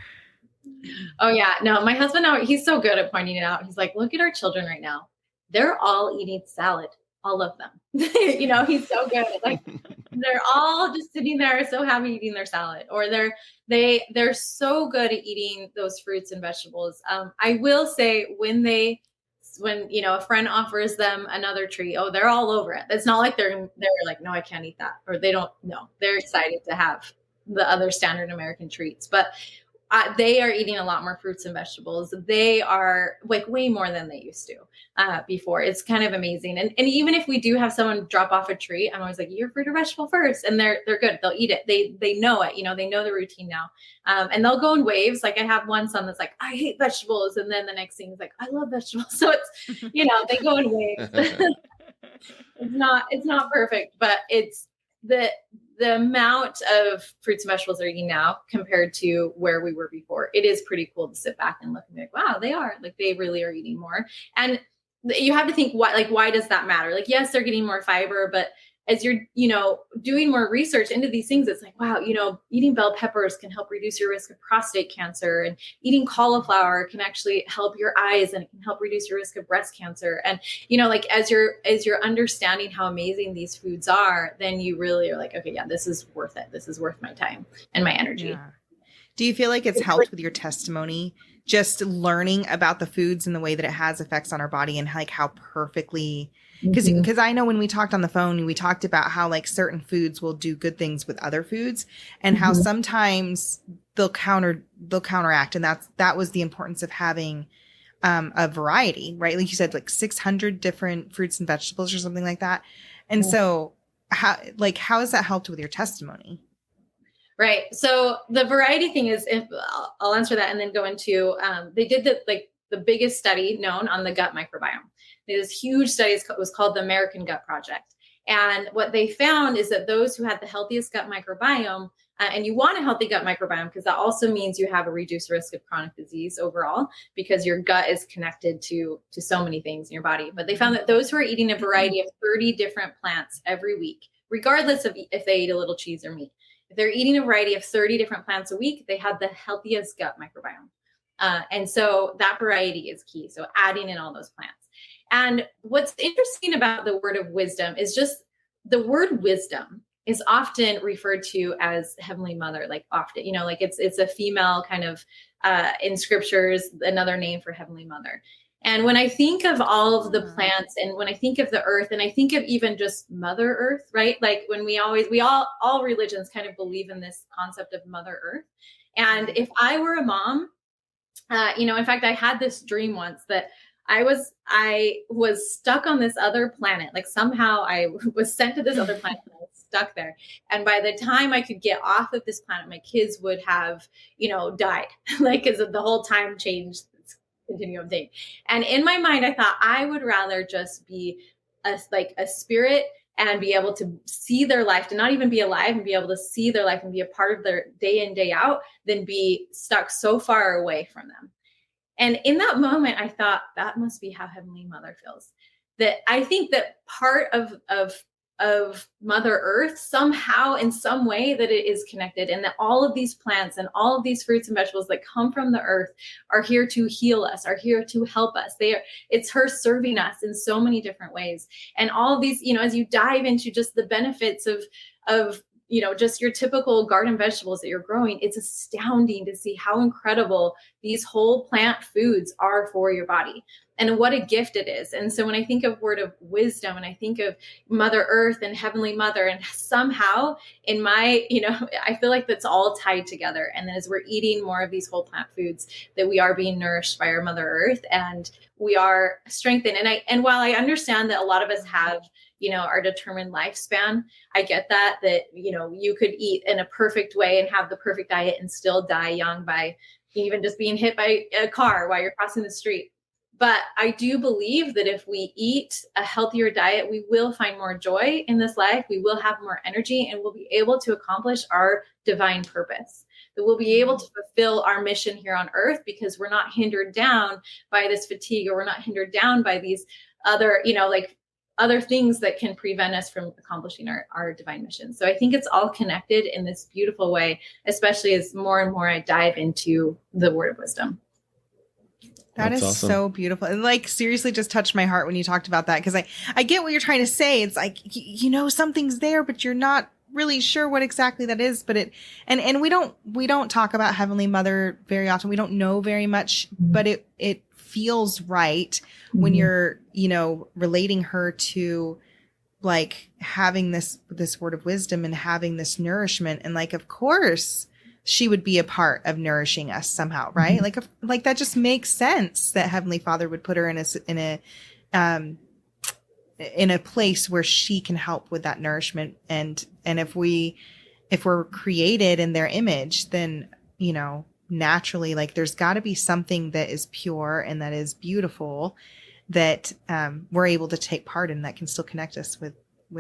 Oh yeah. No, my husband now, he's so good at pointing it out. He's like, look at our children right now. They're all eating salad. All of them. He's so good at They're all just sitting there so happy eating their salad, or they're so good at eating those fruits and vegetables. I will say when a friend offers them another treat, oh, they're all over it. It's not like they're like, no, I can't eat that, or they don't know. They're excited to have the other standard American treats, but they are eating a lot more fruits and vegetables. They are like way more than they used to before. It's kind of amazing. And even if we do have someone drop off a treat, I'm always like, you're fruit or vegetable first. And they're good. They'll eat it. They know it, they know the routine now. And they'll go in waves. Like I have one son that's like, I hate vegetables. And then the next thing is like, I love vegetables. So it's, they go in waves. It's not perfect, but it's the amount of fruits and vegetables they're eating now compared to where we were before. It is pretty cool to sit back and look and be like, wow, they really are eating more. And you have to think, why does that matter? Like, yes, they're getting more fiber, but as you're, doing more research into these things, it's like, wow, eating bell peppers can help reduce your risk of prostate cancer, and eating cauliflower can actually help your eyes, and it can help reduce your risk of breast cancer. And, as you're understanding how amazing these foods are, then you really are like, okay, yeah, this is worth it. This is worth my time and my energy. Yeah. Do you feel like it's helped with your testimony, just learning about the foods and the way that it has effects on our body, and like how perfectly, because I know when we talked on the phone, we talked about how like certain foods will do good things with other foods, and how sometimes they'll counteract. And that was the importance of having a variety, right? Like you said, like 600 different fruits and vegetables or something like that. And so how has that helped with your testimony? Right. So the variety thing is, I'll answer that and then go into, they did the biggest study known on the gut microbiome. This huge study was called the American Gut Project. And what they found is that those who had the healthiest gut microbiome, and you want a healthy gut microbiome because that also means you have a reduced risk of chronic disease overall, because your gut is connected to so many things in your body. But they found that those who are eating a variety of 30 different plants every week, regardless of if they eat a little cheese or meat, if they're eating a variety of 30 different plants a week, they had the healthiest gut microbiome. And so that variety is key. So adding in all those plants. And what's interesting about the word of wisdom is just the word wisdom is often referred to as Heavenly Mother, like often, it's a female kind of in scriptures, another name for Heavenly Mother. And when I think of all of the plants, and when I think of the earth, and I think of even just Mother Earth, right? Like when all religions kind of believe in this concept of Mother Earth. And if I were a mom, in fact, I had this dream once that I was stuck on this other planet. Like somehow I was sent to this other planet and I was stuck there. And by the time I could get off of this planet, my kids would have, died, like, because the whole time changed continuum thing. And in my mind, I thought I would rather just be a spirit and be able to see their life, to not even be alive and be able to see their life and be a part of their day in, day out, than be stuck so far away from them. And in that moment, I thought that must be how Heavenly Mother feels. That I think that part of Mother Earth somehow, in some way, that it is connected, and that all of these plants and all of these fruits and vegetables that come from the earth are here to heal us, are here to help us. It's her serving us in so many different ways. And all of these, as you dive into just the benefits of just your typical garden vegetables that you're growing, it's astounding to see how incredible these whole plant foods are for your body, and what a gift it is. And so when I think of word of wisdom, and I think of Mother Earth and Heavenly Mother, and somehow in my, I feel like that's all tied together. And then as we're eating more of these whole plant foods, that we are being nourished by our Mother Earth, and we are strengthened. And while I understand that a lot of us have, our determined lifespan, I get that you could eat in a perfect way and have the perfect diet and still die young by even just being hit by a car while you're crossing the street. But I do believe that if we eat a healthier diet, we will find more joy in this life. We will have more energy, and we'll be able to accomplish our divine purpose. That we'll be able to fulfill our mission here on earth, because we're not hindered down by this fatigue, or we're not hindered down by these other, other things that can prevent us from accomplishing our divine mission. So I think it's all connected in this beautiful way, especially as more and more I dive into the word of wisdom. That's awesome. So beautiful. And seriously just touched my heart when you talked about that. Cause I get what you're trying to say. It's like, something's there, but you're not really sure what exactly that is, but and we don't talk about Heavenly Mother very often. We don't know very much, but it feels right when you're, relating her to like having this word of wisdom and having this nourishment, and like, of course she would be a part of nourishing us somehow, right? Like that just makes sense that Heavenly Father would put her in a place where she can help with that nourishment. And if we're created in their image, then, naturally, like there's got to be something that is pure and that is beautiful that we're able to take part in, that can still connect us with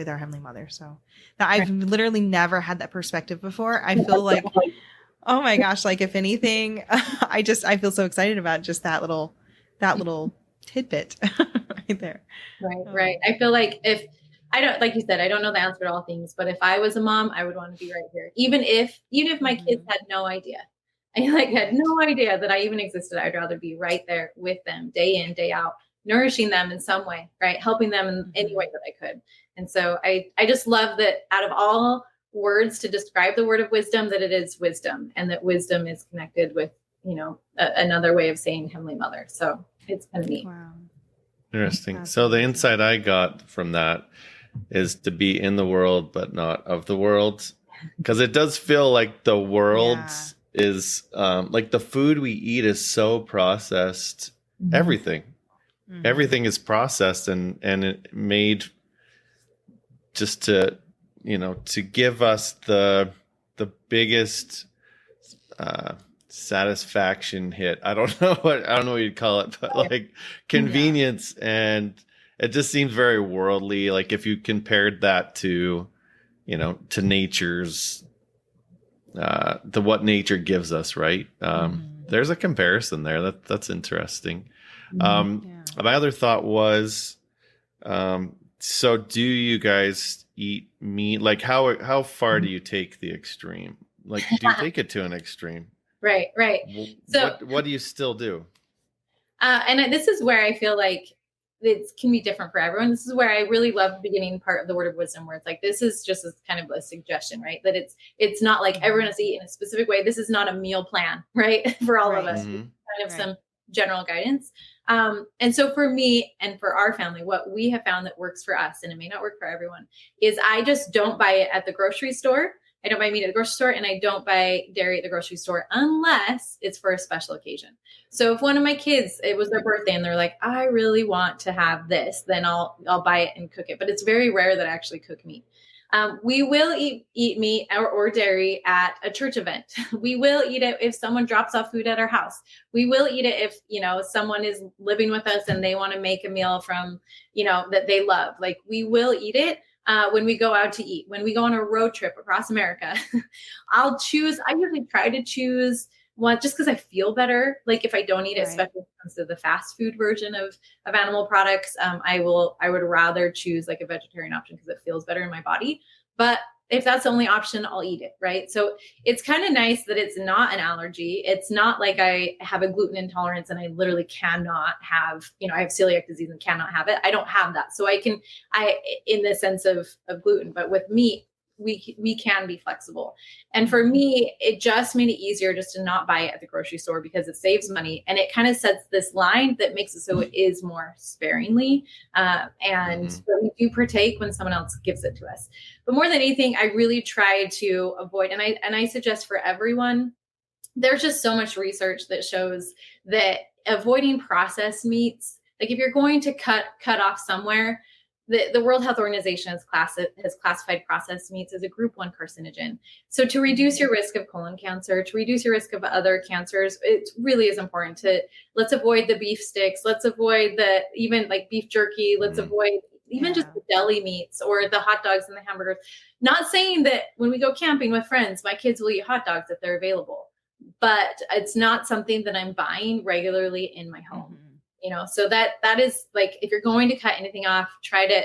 our Heavenly Mother. So I've literally never had that perspective before. I feel like, oh my gosh, like if anything, I feel so excited about just that little tidbit right there. Right. I feel like if I don't, like you said, I don't know the answer to all things, but if I was a mom, I would want to be right here. Even if my kids had no idea, I had no idea that I even existed, I'd rather be right there with them day in, day out, nourishing them in some way, right? Helping them in any way that I could. And so I just love that out of all words to describe the word of wisdom, that it is wisdom, and that wisdom is connected with, another way of saying Heavenly Mother. So it's kind of neat. Wow. Interesting. So the insight I got from that is to be in the world, but not of the world. Because it does feel like the world is like the food we eat is so processed. Everything is processed and it made just to give us the biggest satisfaction hit. I don't know what you'd call it, but like convenience. And it just seems very worldly. Like if you compared that to nature's to what nature gives us, right? There's a comparison there. That's interesting. My other thought was, so do you guys eat meat? Like how far do you take the extreme? Like, do you take it to an extreme? Right. So what do you still do? And this is where I feel like it can be different for everyone. This is where I really love the beginning part of the word of wisdom, where it's like, this is just as kind of a suggestion, right? That it's not like everyone has to eat in a specific way. This is not a meal plan, right? For all of us, kind of some general guidance. And so for me and for our family, what we have found that works for us, and it may not work for everyone, is I just don't buy it at the grocery store. I don't buy meat at the grocery store, and I don't buy dairy at the grocery store unless it's for a special occasion. So if one of my kids, it was their birthday and they're like, I really want to have this, then I'll buy it and cook it. But it's very rare that I actually cook meat. We will eat meat or dairy at a church event. We will eat it if someone drops off food at our house. We will eat it if, someone is living with us and they want to make a meal from, that they love. Like we will eat it. When we go out to eat, when we go on a road trip across America, I usually try to choose one just because I feel better. Like if I don't eat it, especially when it comes to the fast food version of animal products, I would rather choose like a vegetarian option because it feels better in my body. But if that's the only option, I'll eat it. Right. So it's kind of nice that it's not an allergy. It's not like I have a gluten intolerance and I literally cannot have, I have celiac disease and cannot have it. I don't have that. So in the sense of gluten, but with meat, we can be flexible. And for me, it just made it easier just to not buy it at the grocery store because it saves money. And it kind of sets this line that makes it so it is more sparingly. And we do partake when someone else gives it to us. But more than anything, I really try to avoid, and I suggest for everyone, there's just so much research that shows that avoiding processed meats, like if you're going to cut off somewhere, the World Health Organization has classified processed meats as a group 1 carcinogen. So to reduce your risk of colon cancer, to reduce your risk of other cancers, it really is important let's avoid the beef sticks. Let's avoid even like beef jerky. Let's avoid even just the deli meats or the hot dogs and the hamburgers. Not saying that when we go camping with friends, my kids will eat hot dogs if they're available, but it's not something that I'm buying regularly in my home. So that is like, if you're going to cut anything off, try to,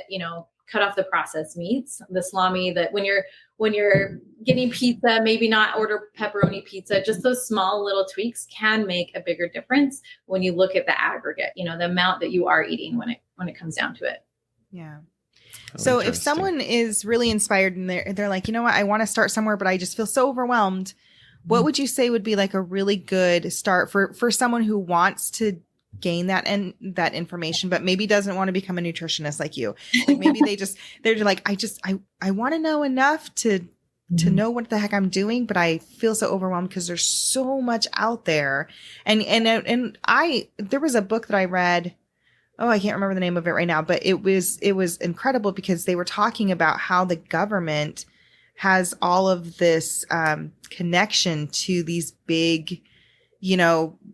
cut off the processed meats, the salami, that when you're getting pizza, maybe not order pepperoni pizza. Just those small little tweaks can make a bigger difference when you look at the aggregate, the amount that you are eating when it comes down to it. Yeah. So if someone is really inspired and they're like, you know what, I want to start somewhere, but I just feel so overwhelmed. What would you say would be like a really good start for someone who wants to gain that and that information, but maybe doesn't want to become a nutritionist like you? Like maybe they're like, I want to know enough to know what the heck I'm doing, but I feel so overwhelmed because there's so much out there. And there was a book that I read. Oh, I can't remember the name of it right now, but it was incredible because they were talking about how the government has all of this connection to these big,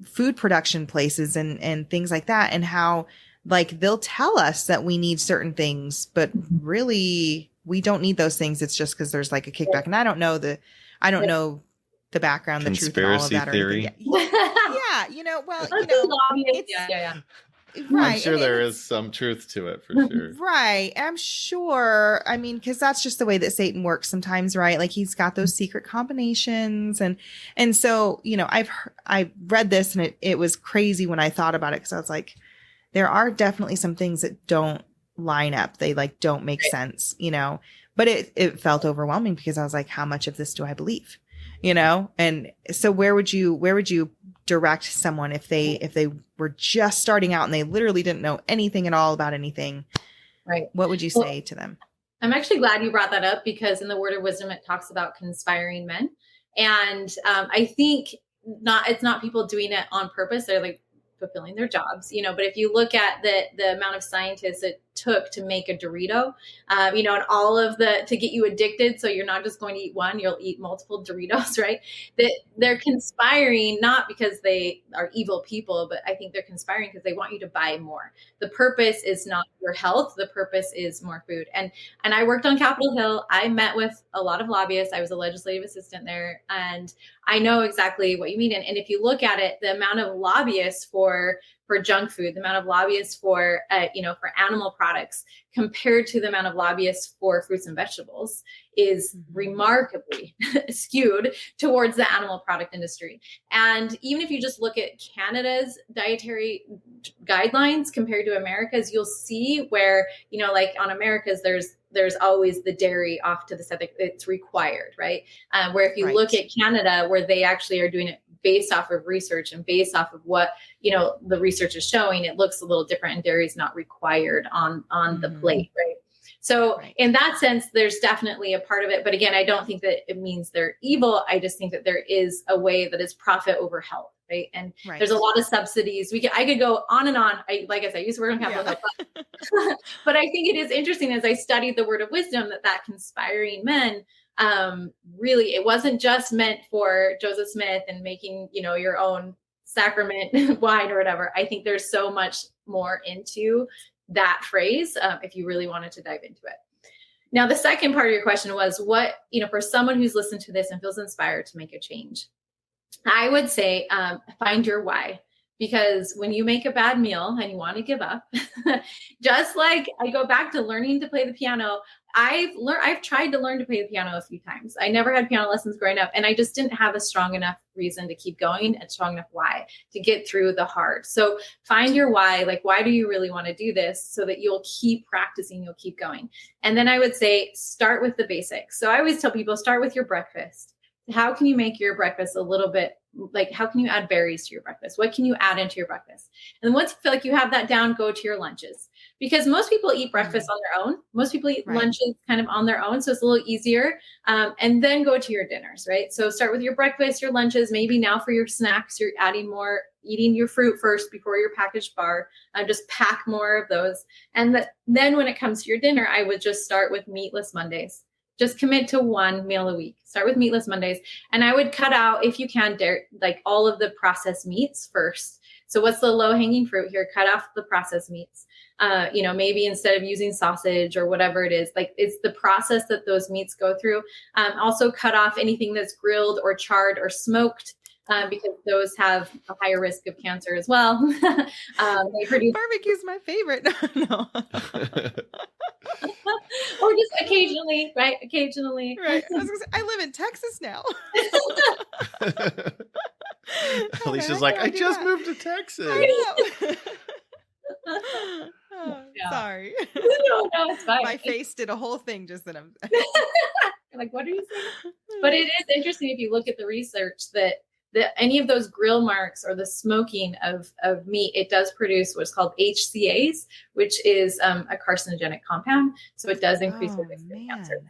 food production places and things like that, and how like they'll tell us that we need certain things, but really we don't need those things. It's just because there's like a kickback, and I don't know the background, the truth, and all of that. Theory. Yeah, it's, right. I'm sure there is some truth to it for sure. Right. I'm sure. I mean, because that's just the way that Satan works sometimes, right? Like he's got those secret combinations. And so, I read this and it was crazy when I thought about it, because I was like, there are definitely some things that don't line up. They like don't make sense, but it felt overwhelming because I was like, how much of this do I believe? And so where would you direct someone if they were just starting out and they literally didn't know anything at all about anything? Right. What would you say to them? I'm actually glad you brought that up, because in the Word of Wisdom, it talks about conspiring men. And I think it's not people doing it on purpose. They're like fulfilling their jobs, but if you look at the amount of scientists it took to make a Dorito, and all of to get you addicted. So you're not just going to eat one, you'll eat multiple Doritos, right? That they're conspiring, not because they are evil people, but I think they're conspiring because they want you to buy more. The purpose is not your health. The purpose is more food. And I worked on Capitol Hill. I met with a lot of lobbyists. I was a legislative assistant there, and I know exactly what you mean. And if you look at it, the amount of lobbyists for junk food, the amount of lobbyists for animal products compared to the amount of lobbyists for fruits and vegetables is remarkably skewed towards the animal product industry. And even if you just look at Canada's dietary guidelines compared to America's, you'll see where, like on America's, there's always the dairy off to the side. It's required, right? Where if you look at Canada, where they actually are doing it based off of research and based off of what, the research is showing, it looks a little different, and dairy is not required on the plate, right? So in that sense, there's definitely a part of it. But again, I don't think that it means they're evil. I just think that there is a way that is profit over health, right? And there's a lot of subsidies. I could go on and on. Like I said, I used to work on Capitol Hill. But I think it is interesting, as I studied the Word of Wisdom, that conspiring men, really, it wasn't just meant for Joseph Smith and making, your own sacrament wine or whatever. I think there's so much more into that phrase, if you really wanted to dive into it. Now, the second part of your question was what, for someone who's listened to this and feels inspired to make a change, I would say, find your why. Because when you make a bad meal and you want to give up, just like I go back to learning to play the piano, I've tried to learn to play the piano a few times. I never had piano lessons growing up, and I just didn't have a strong enough reason to keep going and strong enough why to get through the hard. So find your why, like, why do you really want to do this, so that you'll keep practicing, you'll keep going. And then I would say, start with the basics. So I always tell people, start with your breakfast. How can you make your breakfast a little bit, like, how can you add berries to your breakfast? What can you add into your breakfast? And then once you feel like you have that down, go to your lunches. Because most people eat breakfast on their own. Most people eat lunches kind of on their own. So it's a little easier. And then go to your dinners, right? So start with your breakfast, your lunches. Maybe now for your snacks, you're adding more, eating your fruit first before your packaged bar. Just pack more of those. And then when it comes to your dinner, I would just start with meatless Mondays. Just commit to one meal a week. Start with meatless Mondays. And I would cut out, if you can, like all of the processed meats first. So what's the low hanging fruit here? Cut off the processed meats. Maybe instead of using sausage or whatever it is, like it's the process that those meats go through. Also cut off anything that's grilled or charred or smoked, because those have a higher risk of cancer as well. They produce barbecue's my favorite. No. Or just occasionally, right? Occasionally. Right. I live in Texas now. Alicia's like, I just moved to Texas. Yeah. Sorry. No, it's fine. My face did a whole thing just then. Like, what are you saying? But it is interesting if you look at the research that any of those grill marks or the smoking of meat, it does produce what's called HCAs, which is a carcinogenic compound. So it does increase the risk of cancer.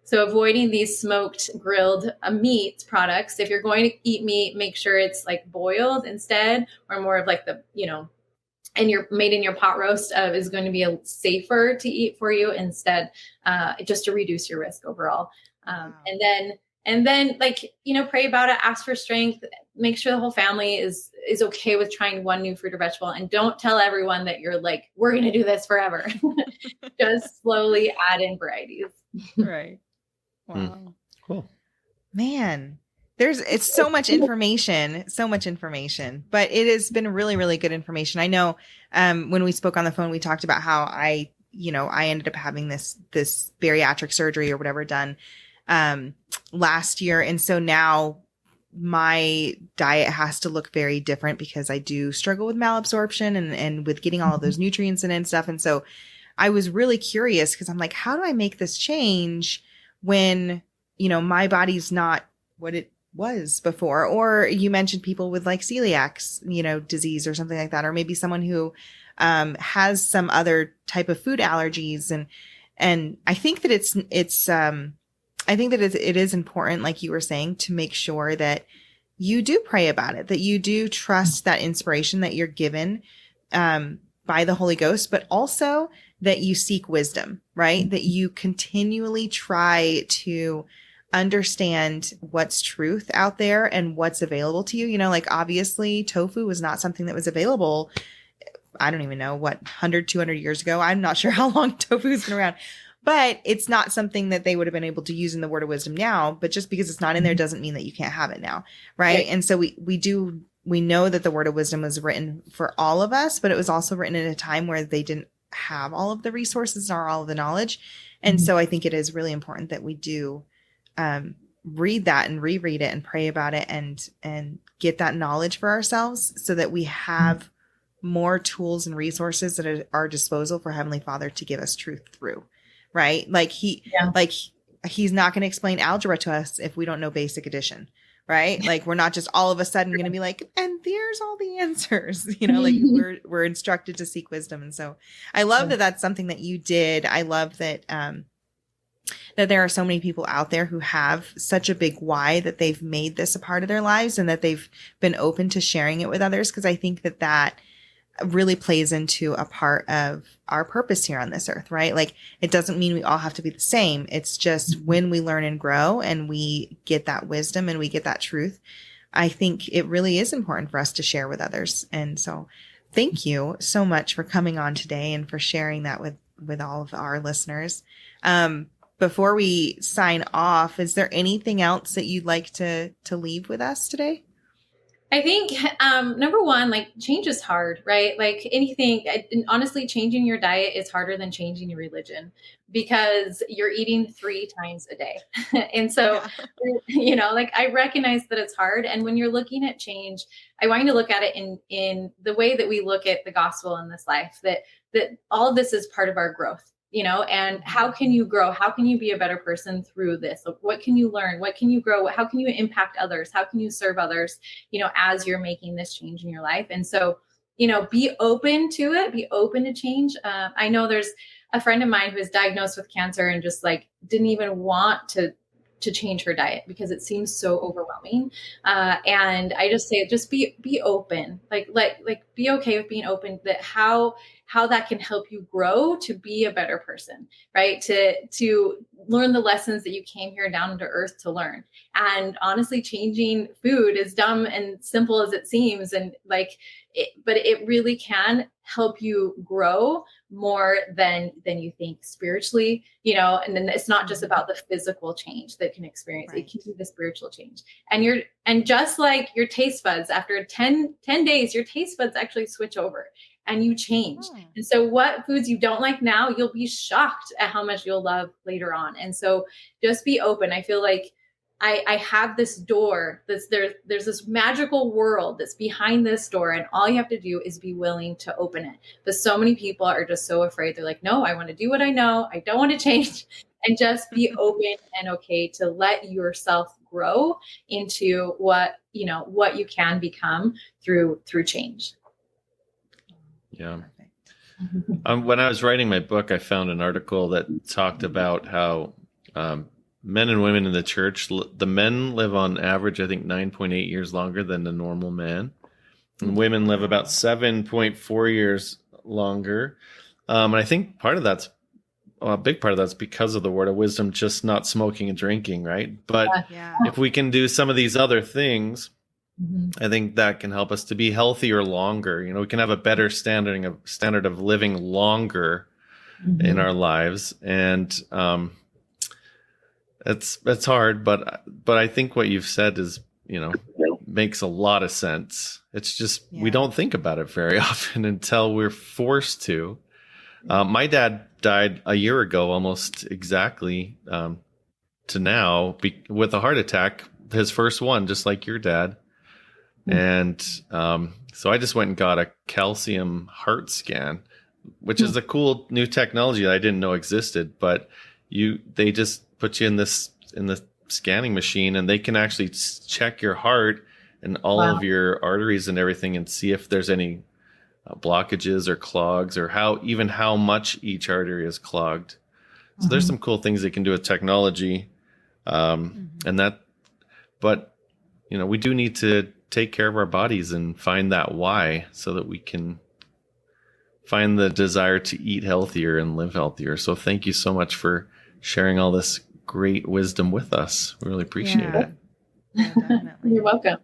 So avoiding these smoked, grilled meat products. If you're going to eat meat, make sure it's like boiled instead, or more of like the, and you're made in your pot roast is going to be safer to eat for you instead, just to reduce your risk overall. Wow. And then like, pray about it, ask for strength, make sure the whole family is okay with trying one new fruit or vegetable, and don't tell everyone that you're like, we're going to do this forever. Just slowly add in varieties. Right. Wow. Cool. Man, it's so much information, but it has been really, really good information. I know, when we spoke on the phone, we talked about how I ended up having this bariatric surgery or whatever done, last year. And so now my diet has to look very different because I do struggle with malabsorption and with getting all of those nutrients in and stuff. And so I was really curious because I'm like, how do I make this change when, my body's not what it was before? Or you mentioned people with like celiac, disease or something like that, or maybe someone who has some other type of food allergies. And I think that it is important, like you were saying, to make sure that you do pray about it, that you do trust that inspiration that you're given by the Holy Ghost, but also that you seek wisdom, right? That you continually try to understand what's truth out there and what's available to you. Like obviously tofu was not something that was available. I don't even know what, 100, 200 years ago. I'm not sure how long tofu has been around, but it's not something that they would have been able to use in the Word of Wisdom now. But just because it's not in there doesn't mean that you can't have it now. Right. And so we know that the Word of Wisdom was written for all of us, but it was also written at a time where they didn't have all of the resources or all of the knowledge. And so I think it is really important that we do read that and reread it and pray about it and get that knowledge for ourselves so that we have more tools and resources at our disposal for Heavenly Father to give us truth through. Right. Like he's not going to explain algebra to us if we don't know basic addition. Right. Like we're not just all of a sudden going to be like, and there's all the answers, like we're instructed to seek wisdom. And so I love that that's something that you did. I love that, that there are so many people out there who have such a big why that they've made this a part of their lives and that they've been open to sharing it with others. Cause I think that really plays into a part of our purpose here on this earth, right? Like it doesn't mean we all have to be the same. It's just when we learn and grow and we get that wisdom and we get that truth, I think it really is important for us to share with others. And so thank you so much for coming on today and for sharing that with all of our listeners. Before we sign off, is there anything else that you'd like to leave with us today? I think, number one, like change is hard, right? Like anything, and honestly, changing your diet is harder than changing your religion because you're eating 3 times a day. And so, like I recognize that it's hard. And when you're looking at change, I want you to look at it in the way that we look at the gospel in this life, that all of this is part of our growth. And how can you grow? How can you be a better person through this? What can you learn? What can you grow? How can you impact others? How can you serve others, as you're making this change in your life? And so, be open to it, be open to change. I know there's a friend of mine who was diagnosed with cancer and just like didn't even want to change her diet because it seems so overwhelming. And I just say, just be open, like be okay with being open, that how that can help you grow to be a better person, right? To learn the lessons that you came here down to earth to learn. And honestly, changing food, as dumb and simple as it seems, and but it really can help you grow more than you think spiritually, and then it's not just about the physical change that can experience. Right. It can be the spiritual change. And just like your taste buds, after 10 days, your taste buds actually switch over and you change. And so what foods you don't like now, you'll be shocked at how much you'll love later on. And so just be open. I feel like I have this door there's this magical world that's behind this door, and all you have to do is be willing to open it. But so many people are just so afraid. They're like, no, I want to do what I know. I don't want to change. And just be open and okay to let yourself grow into what you can become through change. Yeah. When I was writing my book, I found an article that talked about how men and women in the church, the men live on average, I think 9.8 years longer than the normal man. And women live about 7.4 years longer. And I think a big part of that's because of the word of wisdom, just not smoking and drinking, right? But if we can do some of these other things, I think that can help us to be healthier longer. We can have a better standard of living longer in our lives. And it's hard, but I think what you've said is, makes a lot of sense. It's just we don't think about it very often until we're forced to. My dad died a year ago, almost exactly to now, with a heart attack, his first one, just like your dad. And so I just went and got a calcium heart scan, which is a cool new technology that I didn't know existed. But they just put you in the scanning machine, and they can actually check your heart and all of your arteries and everything, and see if there's any blockages or clogs, or how much each artery is clogged. So there's some cool things they can do with technology, but we do need to take care of our bodies and find that why, so that we can find the desire to eat healthier and live healthier. So thank you so much for sharing all this great wisdom with us. We really appreciate it. Yeah, definitely. You're welcome.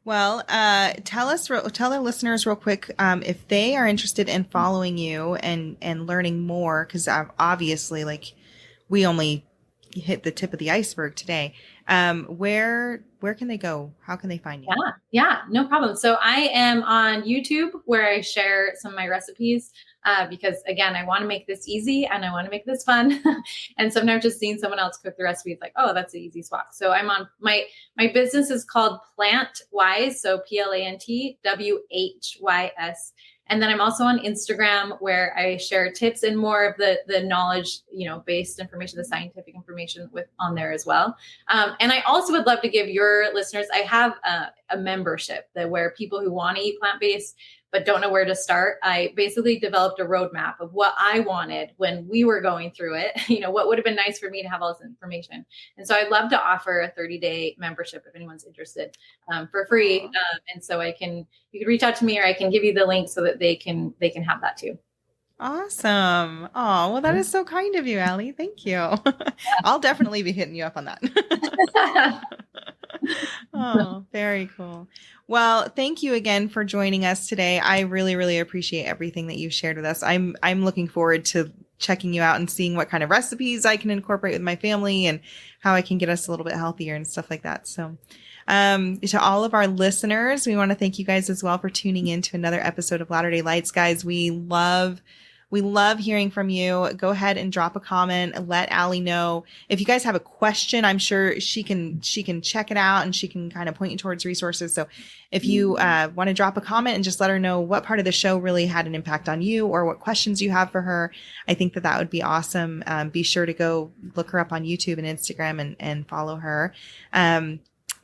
Well, tell our listeners real quick if they are interested in following you and learning more, because obviously, we only hit the tip of the iceberg today. Where can they go? How can they find you? Yeah, no problem. So I am on YouTube, where I share some of my recipes. Because again, I want to make this easy and I want to make this fun. And sometimes just seeing someone else cook the recipe, it's like, oh, that's an easy swap. So I'm on my business is called Plantwise. So PLANTWHYS. And then I'm also on Instagram, where I share tips and more of the knowledge, based information, the scientific information on there as well. And I also would love to give your listeners, I have a membership where people who want to eat plant-based but don't know where to start. I basically developed a roadmap of what I wanted when we were going through it. What would have been nice for me to have all this information. And so I'd love to offer a 30-day membership if anyone's interested, for free. And so you can reach out to me, or I can give you the link so that they can have that too. Awesome. Oh, well, that is so kind of you, Allie. Thank you. I'll definitely be hitting you up on that. Oh, very cool. Well, thank you again for joining us today. I really, really appreciate everything that you've shared with us. I'm looking forward to checking you out and seeing what kind of recipes I can incorporate with my family and how I can get us a little bit healthier and stuff like that. So, to all of our listeners, we want to thank you guys as well for tuning in to another episode of Latter-day Lights. Guys, we love hearing from you. Go ahead and drop a comment. Let Allie know. If you guys have a question, I'm sure she can check it out and she can kind of point you towards resources. So if you want to drop a comment and just let her know what part of the show really had an impact on you, or what questions you have for her, I think that would be awesome. Be sure to go look her up on YouTube and Instagram and follow her.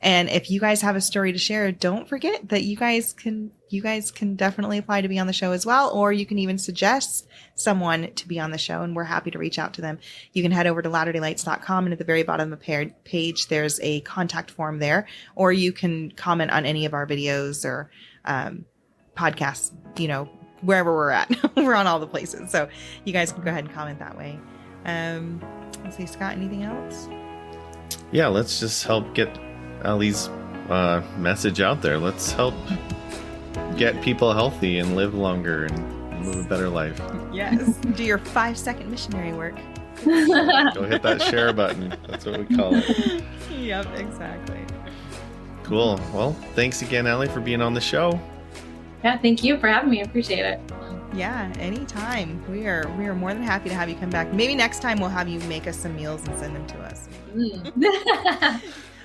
And if you guys have a story to share, don't forget that you guys can definitely apply to be on the show as well, or you can even suggest someone to be on the show, and we're happy to reach out to them. You can head over to latterdaylights.com, and at the very bottom of the page, there's a contact form there, or you can comment on any of our videos or podcasts, wherever we're at. We're on all the places. So you guys can go ahead and comment that way. Let's see, Scott, anything else? Yeah, let's just help get Allie's message out there. Let's help get people healthy and live longer and live a better life. Yes. Do your 5-second missionary work. Go hit that share button. That's what we call it. Yep, exactly. Cool. Well, thanks again, Allie, for being on the show. Yeah, thank you for having me. I appreciate it. Yeah, anytime. We are more than happy to have you come back. Maybe next time we'll have you make us some meals and send them to us.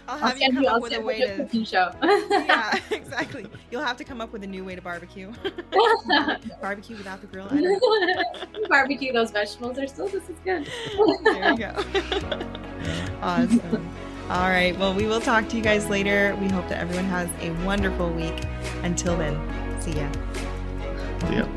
I'll have you come up with a way to show. Yeah, exactly. You'll have to come up with a new way to barbecue. Barbecue without the grill. I don't know. Barbecue those vegetables are still just as good. There you go. Awesome. All right. Well, we will talk to you guys later. We hope that everyone has a wonderful week. Until then, see ya. See ya.